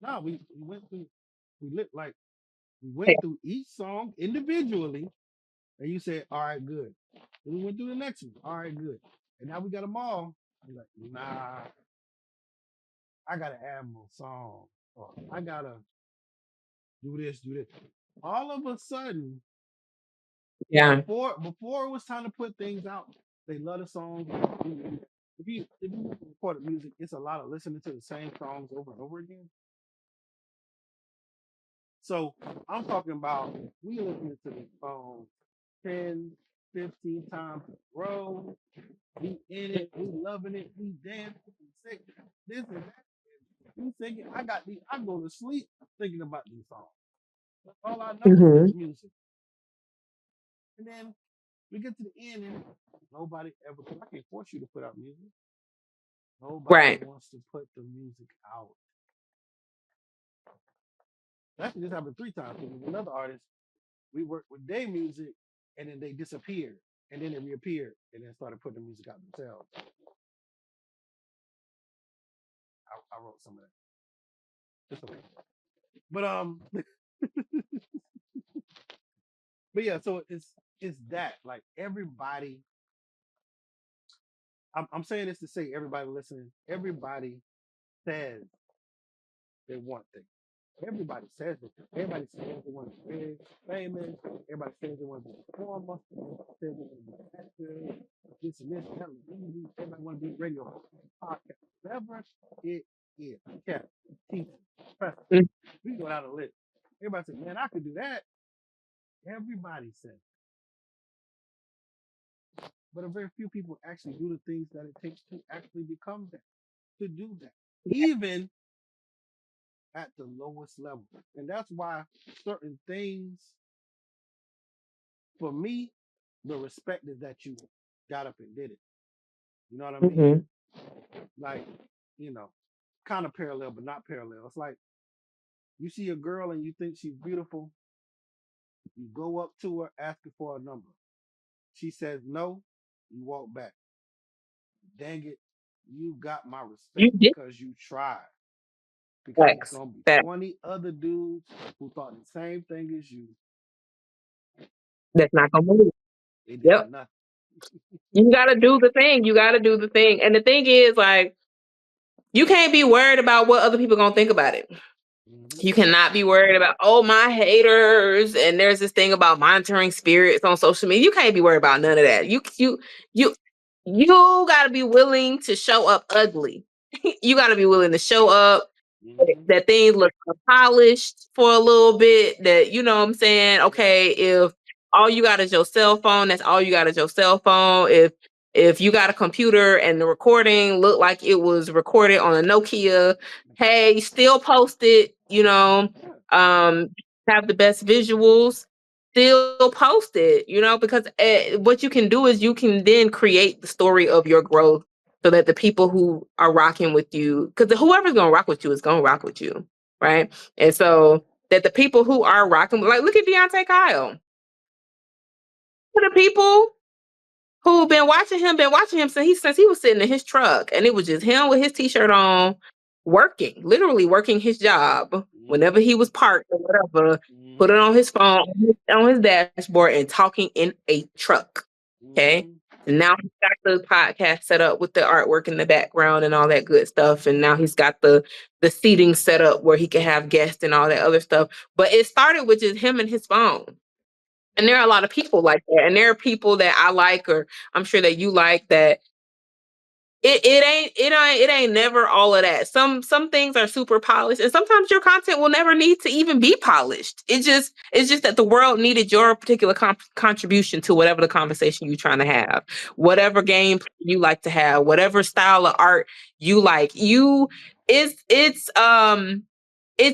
No, we went through. We lit like we went through each song individually, and you said, "All right, good." Then we went through the next one. All right, good. And now we got them all. You're like, nah, I gotta add more songs. Or I gotta do this, do this. All of a sudden, Yeah. before it was time to put things out, they love the songs. If you record music, it's a lot of listening to the same songs over and over again. So I'm talking about we listening to the song 10, 15 times in a row. We in it, we loving it, we dancing, we singing, this and that. We thinking, I go to sleep thinking about these songs. That's all I know Hmm. is music. And then we get to the end and nobody ever, I can't force you to put out music. Nobody Right. wants to put the music out. That just happened 3 times. With another artist, we worked with their music and then they disappeared. And then they reappeared and then started putting the music out themselves. I wrote some of that. Just okay. But but yeah, so it's that. Like everybody, I'm saying this to say everybody listening, everybody says they want things. Everybody says it. Everybody says they want to be big, famous. Everybody says they want to be a performer. Everybody says they want to be an actor. This and this. That, everybody want to be a radio host, podcast, whatever it is. Yeah, teacher, professor. Mm. We go down the list. Everybody says, "Man, I could do that." Everybody says, but a very few people actually do the things that it takes to actually become that, to do that, even at the lowest level. And that's why certain things, for me, the respect is that you got up and did it. You know what I mean? Hmm. Like, you know, kind of parallel, but not parallel. It's like you see a girl and you think she's beautiful. You go up to her asking for a number. She says no. You walk back. Dang it. You got my You respect did because you tried. Because it's facts. going to be That 20 other dudes who thought the same thing as you. that's not gonna move. They did Yep. nothing. You gotta do the thing. You gotta do the thing. And the thing is, like, you can't be worried about what other people gonna think about it. Mm-hmm. You cannot be worried about, oh, my haters. And there's this thing about monitoring spirits on social media. You can't be worried about none of that. You you gotta be willing to show up ugly. You gotta be willing to show up Mm-hmm. that things look polished for a little bit, that, you know what I'm saying? Yep. Okay, if all you got is your cell phone, that's all you got is your cell phone. If you got a computer and the recording looked like it was recorded on a Nokia, hey, still post it, Yeah. um, have the best visuals, still post it, because what you can do is you can then create the story of your growth so that the people who are rocking with you, because whoever's gonna rock with you is gonna rock with you, right? And so that the people who are rocking, like, look at Deontay Kyle. For the people who been watching him since he was sitting in his truck, and it was just him with his t-shirt on, working, literally working his job whenever Mm-hmm. he was parked or whatever, put Mm-hmm. it on his phone, on his dashboard, and talking in a truck. Okay. Mm-hmm. And now he's got the podcast set up with the artwork in the background and all that good stuff. And now he's got the seating set up where he can have guests and all that other stuff. But it started with just him and his phone. And there are a lot of people like that. And there are people that I like, or I'm sure that you like, that it ain't never all of that. Some things are super polished, and sometimes your content will never need to even be polished. It's just that the world needed your particular contribution to whatever the conversation you're trying to have, whatever game you like to have, whatever style of art you like. It's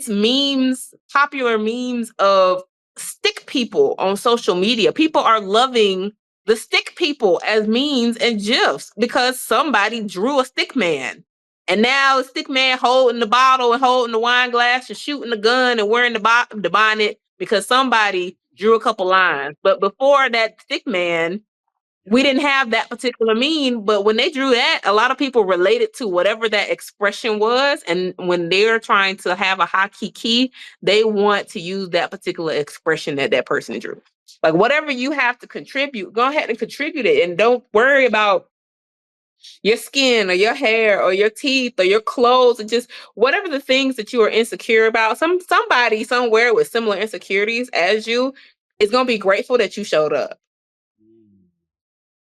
memes, popular memes of stick people on social media. People are loving the stick people as memes and GIFs because somebody drew a stick man. And now the stick man holding the bottle and holding the wine glass and shooting the gun and wearing the bonnet because somebody drew a couple lines. But before that stick man, we didn't have that particular meme, but when they drew that, a lot of people related to whatever that expression was. And when they're trying to have a hockey key, they want to use that particular expression that that person drew. Like whatever you have to contribute, go ahead and contribute it. And don't worry about your skin or your hair or your teeth or your clothes or just whatever the things that you are insecure about. Somebody somewhere with similar insecurities as you is going to be grateful that you showed up.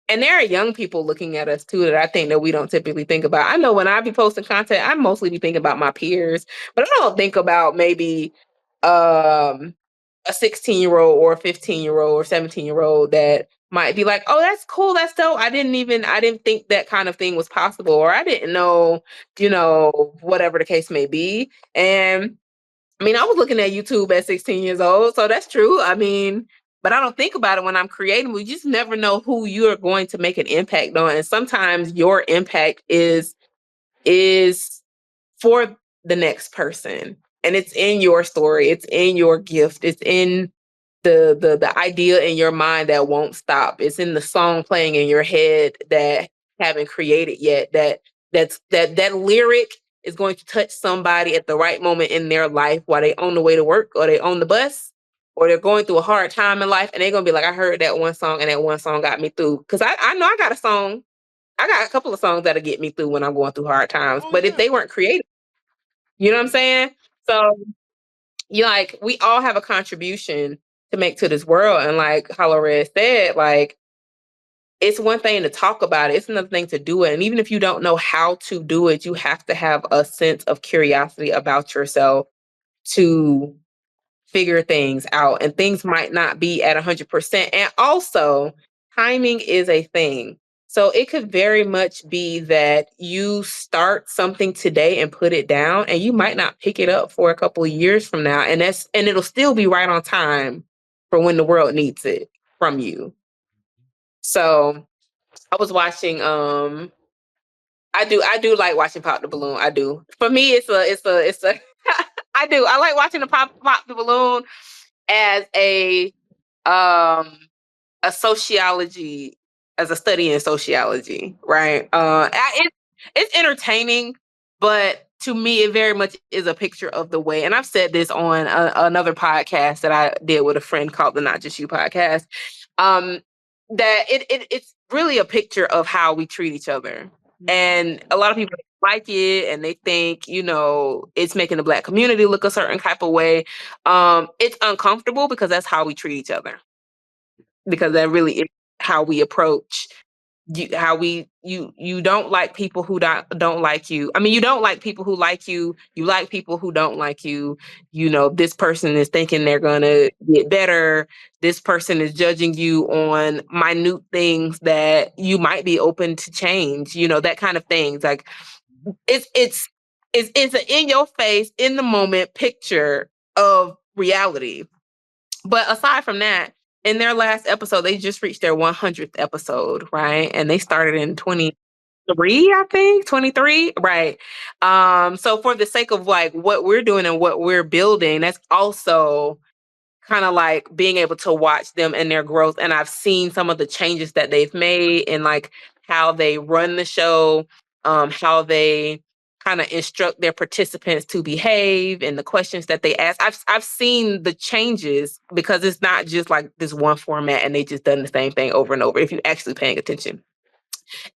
And there are young people looking at us too that I think that we don't typically think about. I know when I be posting content, I mostly be thinking about my peers, but I don't think about maybe a 16-year-old or a 15-year-old or 17-year-old that might be like, oh, that's cool, that's dope. I didn't think that kind of thing was possible, or I didn't know, whatever the case may be. And I mean, I was looking at YouTube at 16 years old, so that's true. I mean, but I don't think about it when I'm creating. We just never know who you're going to make an impact on. And sometimes your impact is for the next person. And it's in your story, it's in your gift, it's in the idea in your mind that won't stop. It's in the song playing in your head that haven't created yet. That lyric is going to touch somebody at the right moment in their life while they on the way to work or they on the bus or they're going through a hard time in life and they're gonna be like, I heard that one song and that one song got me through. Cause I know I got a song. I got a couple of songs that'll get me through when I'm going through hard times. Oh But if yeah. they weren't creative, you know what I'm saying? So we all have a contribution to make to this world. And like Hollowred said, like, it's one thing to talk about it. It's another thing to do it. And even if you don't know how to do it, you have to have a sense of curiosity about yourself to figure things out. And things might not be at 100%. And also, timing is a thing. So it could very much be that you start something today and put it down, and you might not pick it up for a couple of years from now. And it'll still be right on time for when the world needs it from you. So I was watching I do like watching Pop the Balloon. I do. For me it's a I do. I like watching the pop the balloon as um a sociology as a study in sociology, right? It's entertaining, but to me, it very much is a picture of the way. And I've said this on another podcast that I did with a friend called the Not Just You podcast. Um, that it's really a picture of how we treat each other, and a lot of people like it, and they think it's making the Black community look a certain type of way. It's uncomfortable because that's how we treat each other, because that really is how we approach you don't like people who don't like you. I mean, you don't like people who like you. You like people who don't like you. This person is thinking they're gonna get better. This person is judging you on minute things that you might be open to change. That kind of things. Like it's an in your face, in the moment picture of reality. But aside from that, in their last episode, they just reached their 100th episode, right? And they started in 23, I think, 23, right? So for the sake of like what we're doing and what we're building, that's also kind of like being able to watch them and their growth. And I've seen some of the changes that they've made and like how they run the show, how they kind of instruct their participants to behave and the questions that they ask. I've seen the changes because it's not just like this one format and they just done the same thing over and over if you're actually paying attention.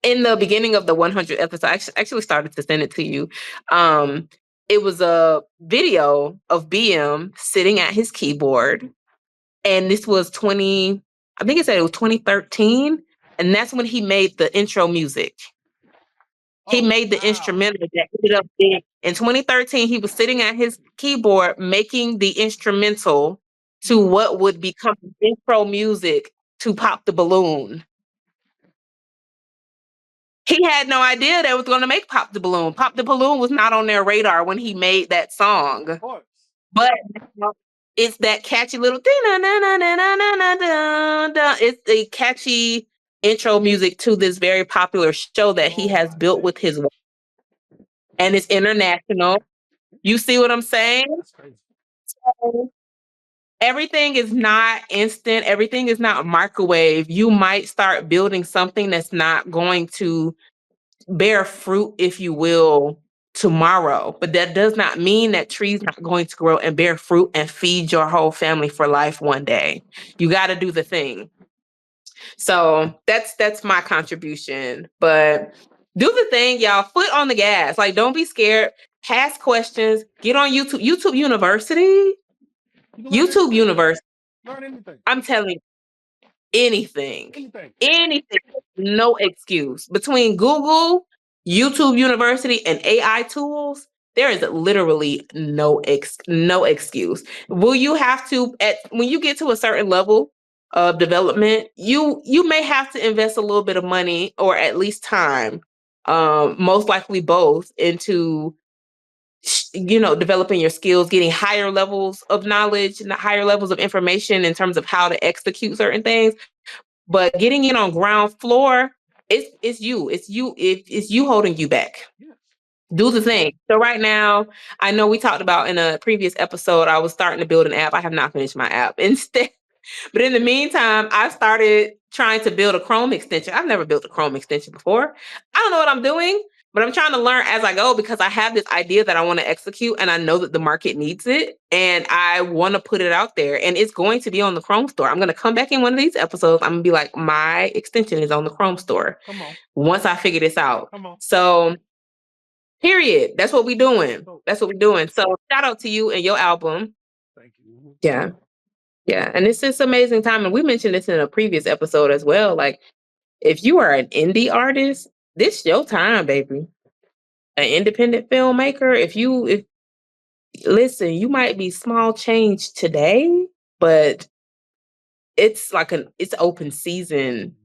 In the beginning of the 100th episode, I actually started to send it to you. It was a video of BM sitting at his keyboard. And this was I think it said it was 2013. And that's when he made the intro music. He made the instrumental that ended up being in 2013. He was sitting at his keyboard making the instrumental to what would become intro music to Pop the Balloon. He had no idea they was going to make Pop the Balloon. Pop the Balloon was not on their radar when he made that song. Of course. But it's that catchy little it's the catchy intro music to this very popular show that he Oh has my built with goodness. his wife, and it's international. You see what I'm saying? That's crazy. So everything is not instant. Everything is not microwave. You might start building something that's not going to bear fruit, if you will, tomorrow. But that does not mean that tree's not going to grow and bear fruit and feed your whole family for life one day. You got to do the thing. So that's my contribution. But do the thing, y'all. Foot on the gas. Like, don't be scared. Ask questions. Get on YouTube. YouTube University. You can learn YouTube anything. University. Learn anything. I'm telling you, anything. Anything. Anything. No excuse. Between Google, YouTube University, and AI tools, there is literally no excuse. Will you have to, when you get to a certain level of development, you may have to invest a little bit of money or at least time, most likely both, into developing your skills, getting higher levels of knowledge and higher levels of information in terms of how to execute certain things. But getting in on ground floor, it's you holding you back. Yes. Do the thing. So right now, I know we talked about in a previous episode, I was starting to build an app. I have not finished my app. Instead, but in the meantime, I started trying to build a Chrome extension. I've never built a Chrome extension before. I don't know what I'm doing, but I'm trying to learn as I go because I have this idea that I want to execute and I know that the market needs it and I want to put it out there and it's going to be on the Chrome store. I'm going to come back in one of these episodes. I'm going to be like, my extension is on the Chrome store Come on. once I figure this out. Come on. So period. That's what we're doing. That's what we're doing. So shout out to you and your album. Thank you. Yeah. Yeah. And it's just amazing time. And we mentioned this in a previous episode as well. Like, if you are an indie artist, this your time, baby. An independent filmmaker, if listen, you might be small change today, but it's like it's open season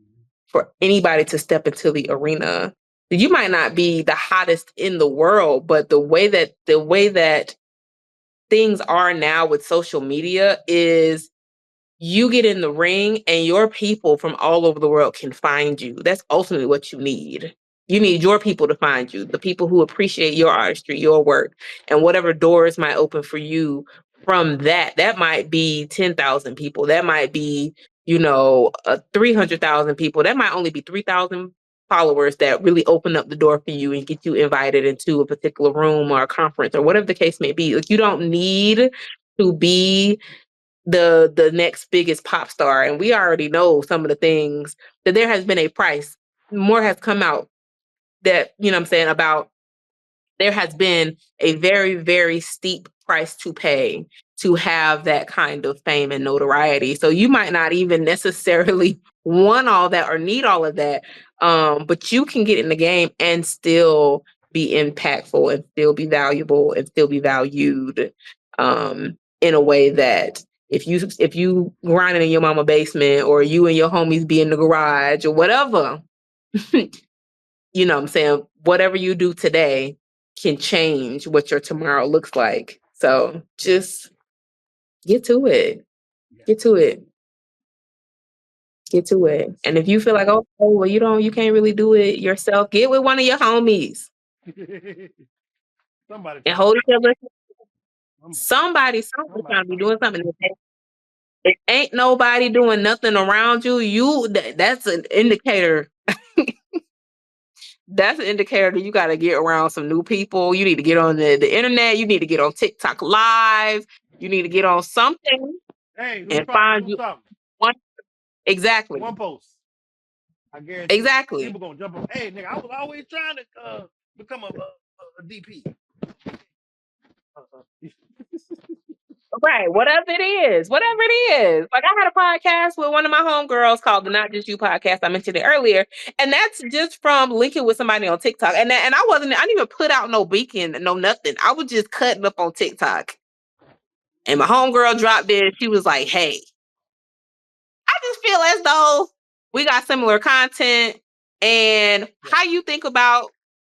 for anybody to step into the arena. You might not be the hottest in the world, but the way that things are now with social media is you get in the ring and your people from all over the world can find you. That's ultimately what you need. You need your people to find you, the people who appreciate your artistry, your work, and whatever doors might open for you from that. That might be 10,000 people. That might be, 300,000 people. That might only be 3,000 followers that really open up the door for you and get you invited into a particular room or a conference or whatever the case may be. Like, you don't need to be the next biggest pop star. And we already know some of the things that there has been a price. More has come out that, I'm saying, about there has been a very, very steep price to pay to have that kind of fame and notoriety. So you might not even necessarily want all that or need all of that. But you can get in the game and still be impactful and still be valuable and still be valued in a way that if you grinding in your mama basement or you and your homies be in the garage or whatever, you know what I'm saying, whatever you do today can change what your tomorrow looks like. So just get to it. Get to it. Get to it. And if you feel like, oh well, you can't really do it yourself, get with one of your homies. Somebody And hold each other. Somebody Somebody trying to be doing something. If ain't nobody doing nothing around you, that's an indicator. That's an indicator that you got to get around some new people. You need to get on the internet. You need to get on TikTok Live. You need to get on something and find you one. Exactly. One post. I guarantee. Exactly. People gonna jump up. Hey, nigga, I was always trying to become a DP. Right. Whatever it is. Like, I had a podcast with one of my homegirls called the Not Just You podcast. I mentioned it earlier. And that's just from linking with somebody on TikTok. And I didn't even put out no beacon, no nothing. I was just cutting up on TikTok. And my homegirl dropped in. She was like, hey, I just feel as though we got similar content. And how you think about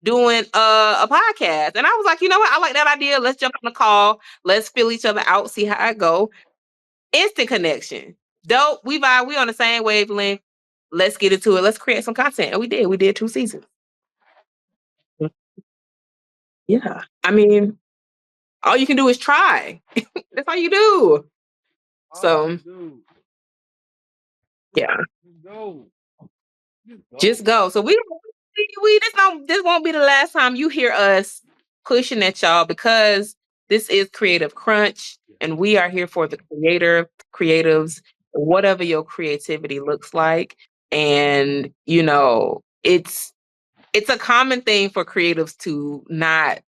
doing a podcast? And I was like, you know what? I like that idea. Let's jump on the call. Let's fill each other out, see how it go. Instant connection. Dope. We vibe. We on the same wavelength. let's get into it. Let's create some content. And we did. We did 2 seasons. Yeah. I mean, all you can do is try. That's all you do. So, yeah. Just go. So this won't be the last time you hear us pushing at y'all, because this is Creative Crunch and we are here for the creatives, whatever your creativity looks like. And it's a common thing for creatives to not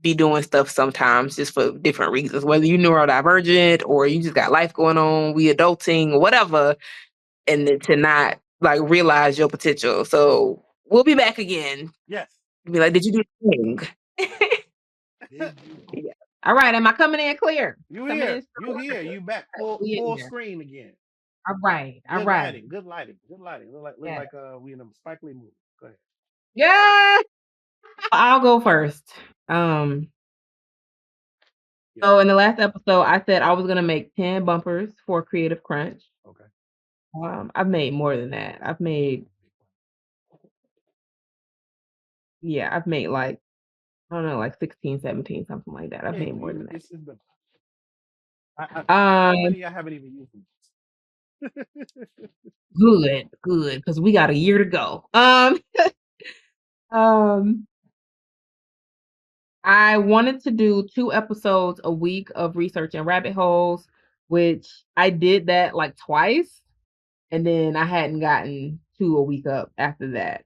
be doing stuff sometimes just for different reasons, whether you're neurodivergent or you just got life going on, we adulting, whatever, and then to not like realize your potential. So we'll be back again. Yes. Be like, did you do the thing? Yeah. All right. Am I coming in clear? You here. You back full screen again. All right. Good lighting. Good lighting. Look like we in a Spike Lee movie. Go ahead. Yeah. I'll go first. So in the last episode, I said I was gonna make 10 bumpers for Creative Crunch. Okay. I've made more than that. I've made like, I don't know, like 16, 17, something like that. I've made more than that. How many I haven't even used them? Good, because we got a year to go. I wanted to do 2 episodes a week of Research and Rabbit Holes, which I did that like twice, and then I hadn't gotten 2 a week up after that.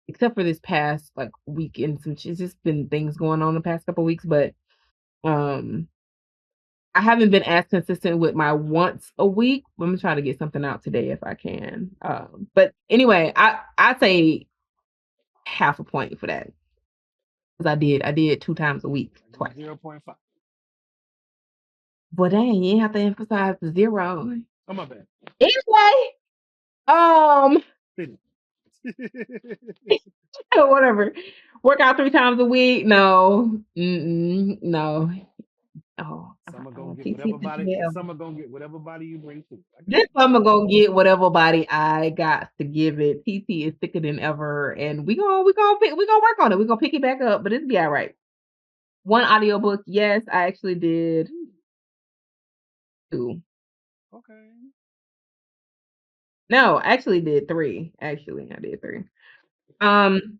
Except for this past like week and it's just been things going on the past couple weeks, but I haven't been as consistent with my once a week. I'm gonna try to get something out today if I can. But anyway, I'd say half a point for that. Because I did 2 times a week, twice. 0.5. But dang, you have to emphasize the 0. Oh, my bad. Anyway, whatever. Work out 3 times a week. No. No. Oh, some are gonna get whatever body. Some are gonna get whatever body you bring to. This summer gonna get whatever body I got to give it. TT is thicker than ever, and we gonna work on it. We're gonna pick it back up, but it'll be all right. 1 audiobook, yes, I actually did 2. Okay. No, I actually did 3. Actually, I did 3. Fancy.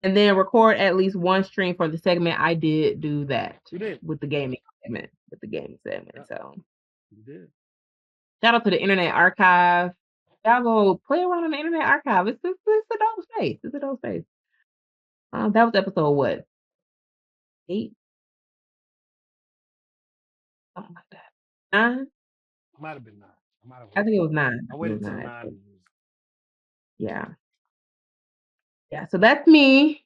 And then record at least 1 stream for the segment. I did do that. You did with the gaming segment. Yeah. So you did. Shout out to the Internet Archive. Y'all go play around on the Internet Archive. It's a dope space. It's a dope space. That was episode what? 8? Something like that. 9? Might have been 9. I think it was 9. I waited till 9. Yeah. Yeah. So that's me.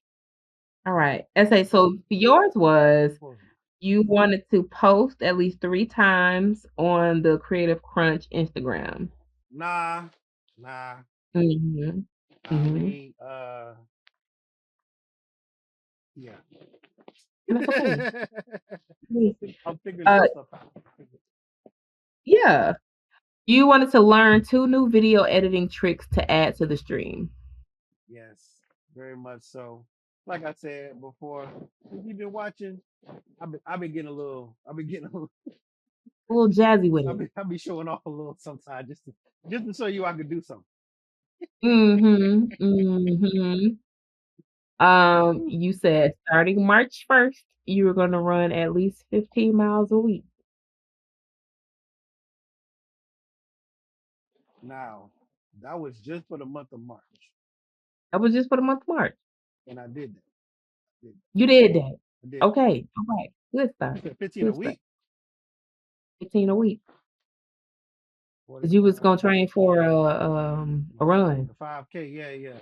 All right. SA. So yours was you wanted to post at least 3 times on the Creative Crunch Instagram. Nah. Mm-hmm. I mean, yeah. That's okay. I'm figuring this stuff out. Yeah. You wanted to learn 2 new video editing tricks to add to the stream. Yes, very much so. Like I said before, if you've been watching, I've been getting a little jazzy with it. I'll be showing off a little sometimes just to show you I could do something. You said starting March 1st, you were going to run at least 15 miles a week. Now, that was just for the month of March. That was just for the month of March. And I did that. You did that. I did. Okay. All right. Good stuff. 15 a week. 15 a week. Because you was going to train for a run. The 5K. Yeah.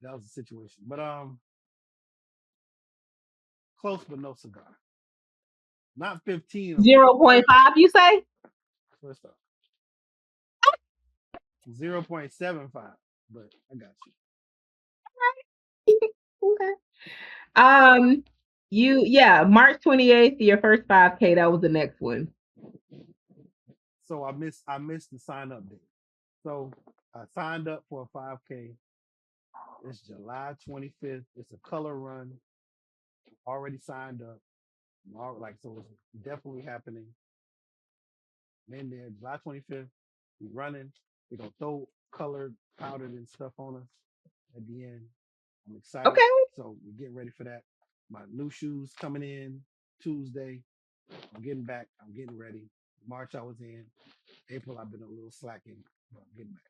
That was the situation. But close but no cigar. Not 15. 0.5, you say? First off. 0.75, but I got you. Okay. March 28th, your first 5K, that was the next one. So I missed the sign up date. So I signed up for a 5K. It's July 25th. It's a color run. Already signed up. Like so, it's definitely happening. In there, July 25th. We running. We're gonna throw colored, powdered, and stuff on us at the end. I'm excited. Okay. So we're getting ready for that. My new shoes coming in Tuesday. I'm getting back. I'm getting ready. March I was in. April I've been a little slacking, but I'm getting back.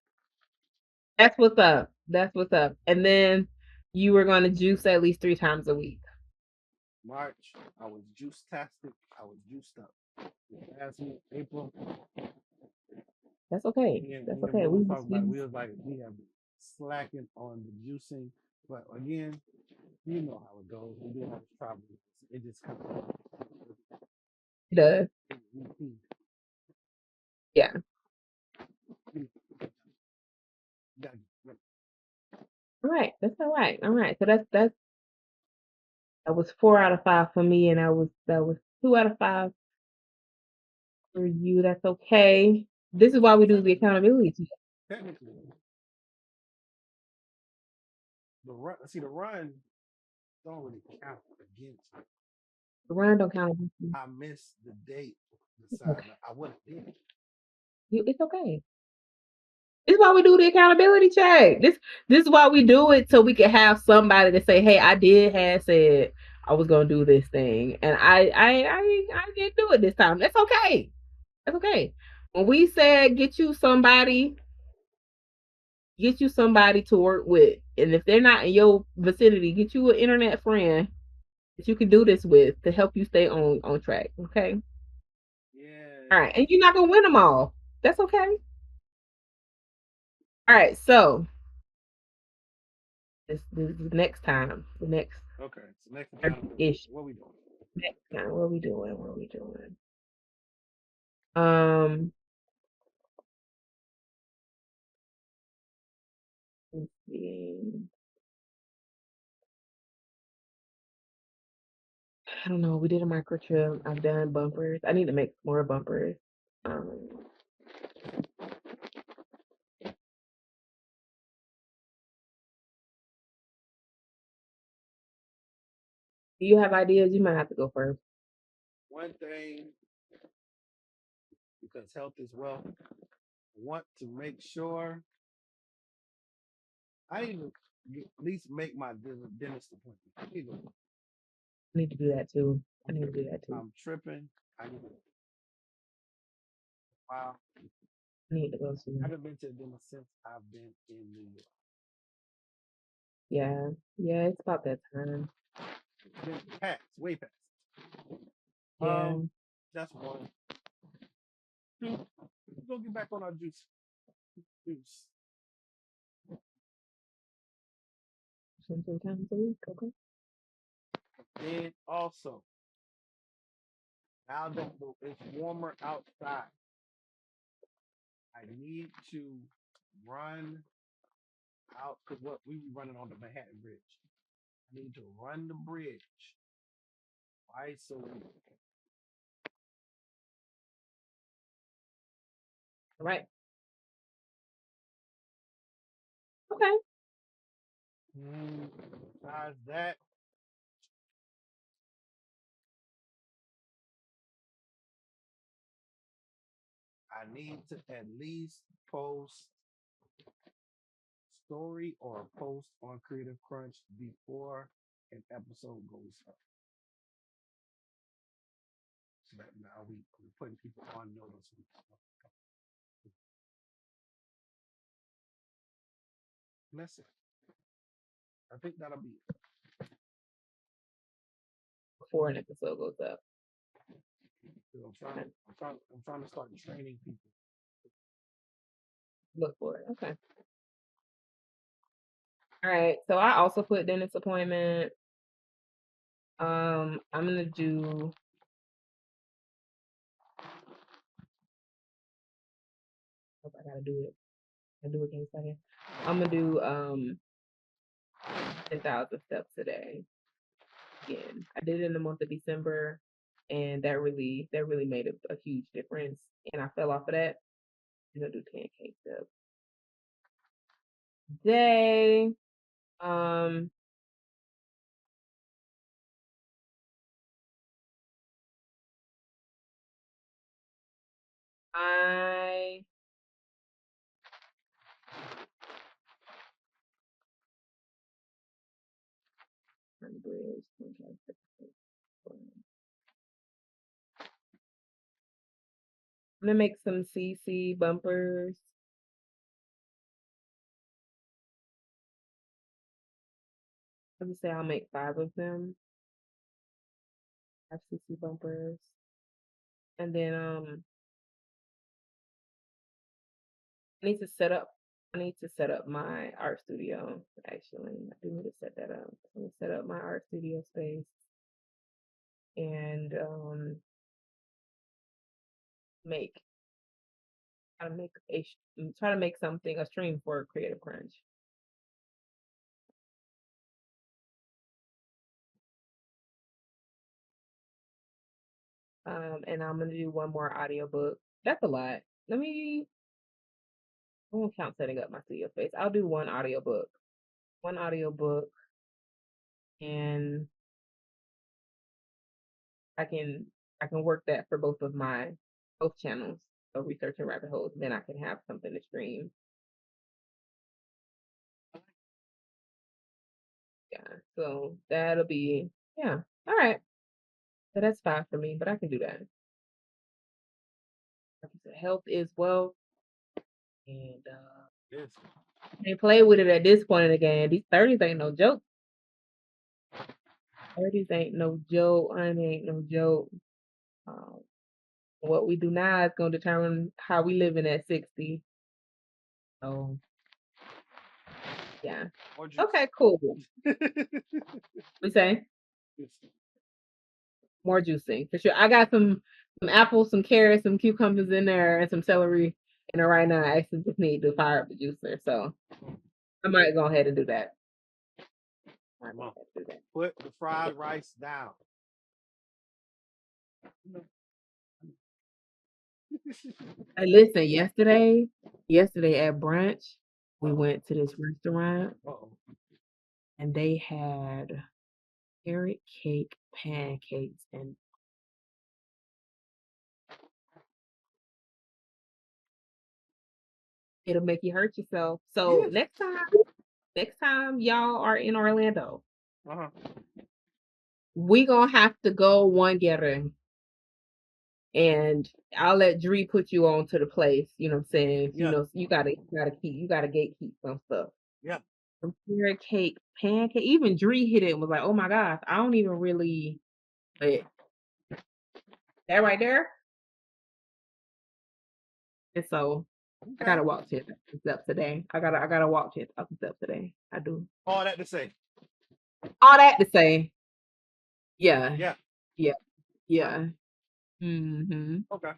That's what's up. That's what's up. And then you were going to juice at least 3 times a week. March I was juice-tastic. I was juiced up. Last week, April. That's okay. Me and That's me okay. we talked about it. We was like we have been slacking on the juicing, but again, you know how it goes. We do have problems. It just comes. It does. Yeah. All right. That's all right. All right. So that was 4 out of 5 for me, and that was 2 out of 5 for you. That's okay. This is why we do the accountability team. Technically, the run don't really count against it. The run don't count against you. I missed the date. Okay. I would have did it. It's okay. This is why we do the accountability check. This is why we do it, so we can have somebody to say, "Hey, I said I was gonna do this thing, and I didn't do it this time." That's okay. That's okay. When we said get you somebody to work with, and if they're not in your vicinity, get you an internet friend that you can do this with to help you stay on track. Okay. Yeah. All right, and you're not gonna win them all. That's okay. All right, so this next time, the next Okay. So next time, ish. what we doing? Next time, what are we doing? What are we doing? Let's see. I don't know. We did a microchip. I've done bumpers. I need to make more bumpers. Do you have ideas? You might have to go first. One thing, because health is wealth, I want to make sure I need to at least make my dentist appointment. I need to do that too. I need to do that too. I'm tripping. I need to. Wow. I need to go soon. I haven't been to a dentist since I've been in New York. Yeah. Yeah, it's about that time. It's been past, way past. Yeah. That's one. Two, let's go get back on our juice. Three times a week. Okay. And also, now that it's warmer outside, I need to run out because what we were running on the Manhattan Bridge. I need to run the bridge twice a week. All right. Okay. Besides that, I need to at least post story or a post on Creative Crunch before an episode goes up. So that now we're putting people on notice. That's it. I think that'll be it. Before an episode goes up. I'm trying to start training people. Look for it. Okay. All right. So I also put dentist appointment. I'm gonna do. Hope I gotta do it. I do it in a second. I'm gonna do 10,000 steps a day. Again, I did it in the month of December, and that really made a huge difference. And I fell off of that. I'm gonna do 10K steps. today. I I'm gonna make some CC bumpers. Let me say I'll make 5 of them. 5 CC bumpers. And then I need to set up my art studio. Actually, I do need to set that up. I'm gonna set up my art studio space and try to make a stream for Creative Crunch. And I'm gonna do one more audiobook. That's a lot. I won't count setting up my studio space. I'll do one audiobook. And I can work that for both channels of Research and Rabbit Holes. Then I can have something to stream. Yeah, so that'll be all right. So that's 5 for me, but I can do that. Like I said, health is wealth, and Yes. they play with it at this point in the game. These 30s ain't no joke. 30s ain't no joke. Ain't no joke. What we do now is going to determine how we living at 60. So, yeah. Okay, cool. We say more juicing for sure. I got some apples, some carrots, some cucumbers in there, and some celery in there right now. I actually just need to fire up the juicer, so I might go ahead and do that. Put the fried rice down. Hey, listen, yesterday at brunch, we went to this restaurant and they had carrot cake pancakes and it'll make you hurt yourself. So next time y'all are in Orlando, we gonna have to go one gathering. And I'll let Dree put you on to the place. You know what I'm saying? Yeah. You know, you gotta gatekeep some stuff. Yeah. Some carrot cake, pancake. Even Dree hit it and was like, "Oh my gosh, I don't even really." But that right there. And so I gotta walk 10,000 steps today. I gotta walk 10,000 steps today. I do. All that to say. Yeah. Yeah. Yeah. Yeah. Mm-hmm. Okay.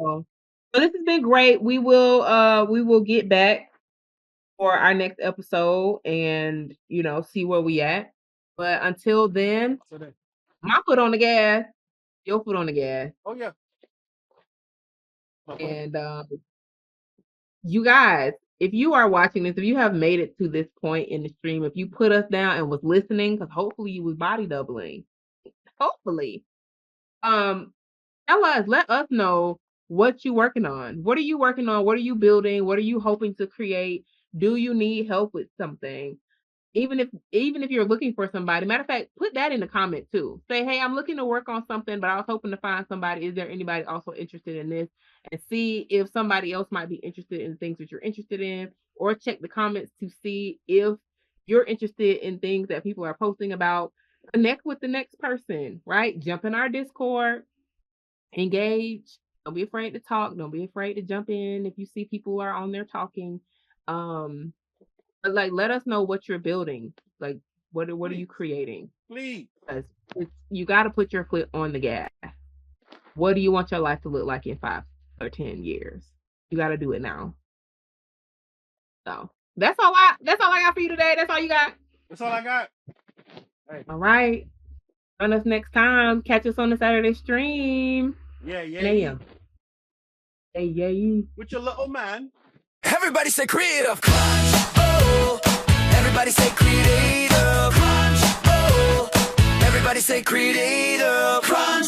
So this has been great. We will get back for our next episode and see where we at. But until then, my foot on the gas, your foot on the gas. Oh yeah. And you guys, if you are watching this, if you have made it to this point in the stream, if you put us down and was listening, because hopefully you was body doubling. Hopefully. Tell us, let us know what you're working on. What are you working on? What are you building? What are you hoping to create? Do you need help with something? Even if you're looking for somebody, matter of fact, put that in the comment too. Say, hey, I'm looking to work on something, but I was hoping to find somebody. Is there anybody also interested in this? And see if somebody else might be interested in things that you're interested in, or check the comments to see if you're interested in things that people are posting about. Connect with the next person, right? Jump in our Discord, engage. Don't be afraid to talk. Don't be afraid to jump in if you see people are on there talking. But let us know what you're building. Like, what are you creating? Please. Because you got to put your foot on the gas. What do you want your life to look like in 5 or 10 years? You got to do it now. So that's all I got for you today. That's all you got. That's all I got. Hey. All right. Join us next time. Catch us on the Saturday stream. Yeah. 10 a.m. Hey, with your little man. Everybody say creative crunch, oh. Everybody say creative crunch, oh. Everybody say creative crunch.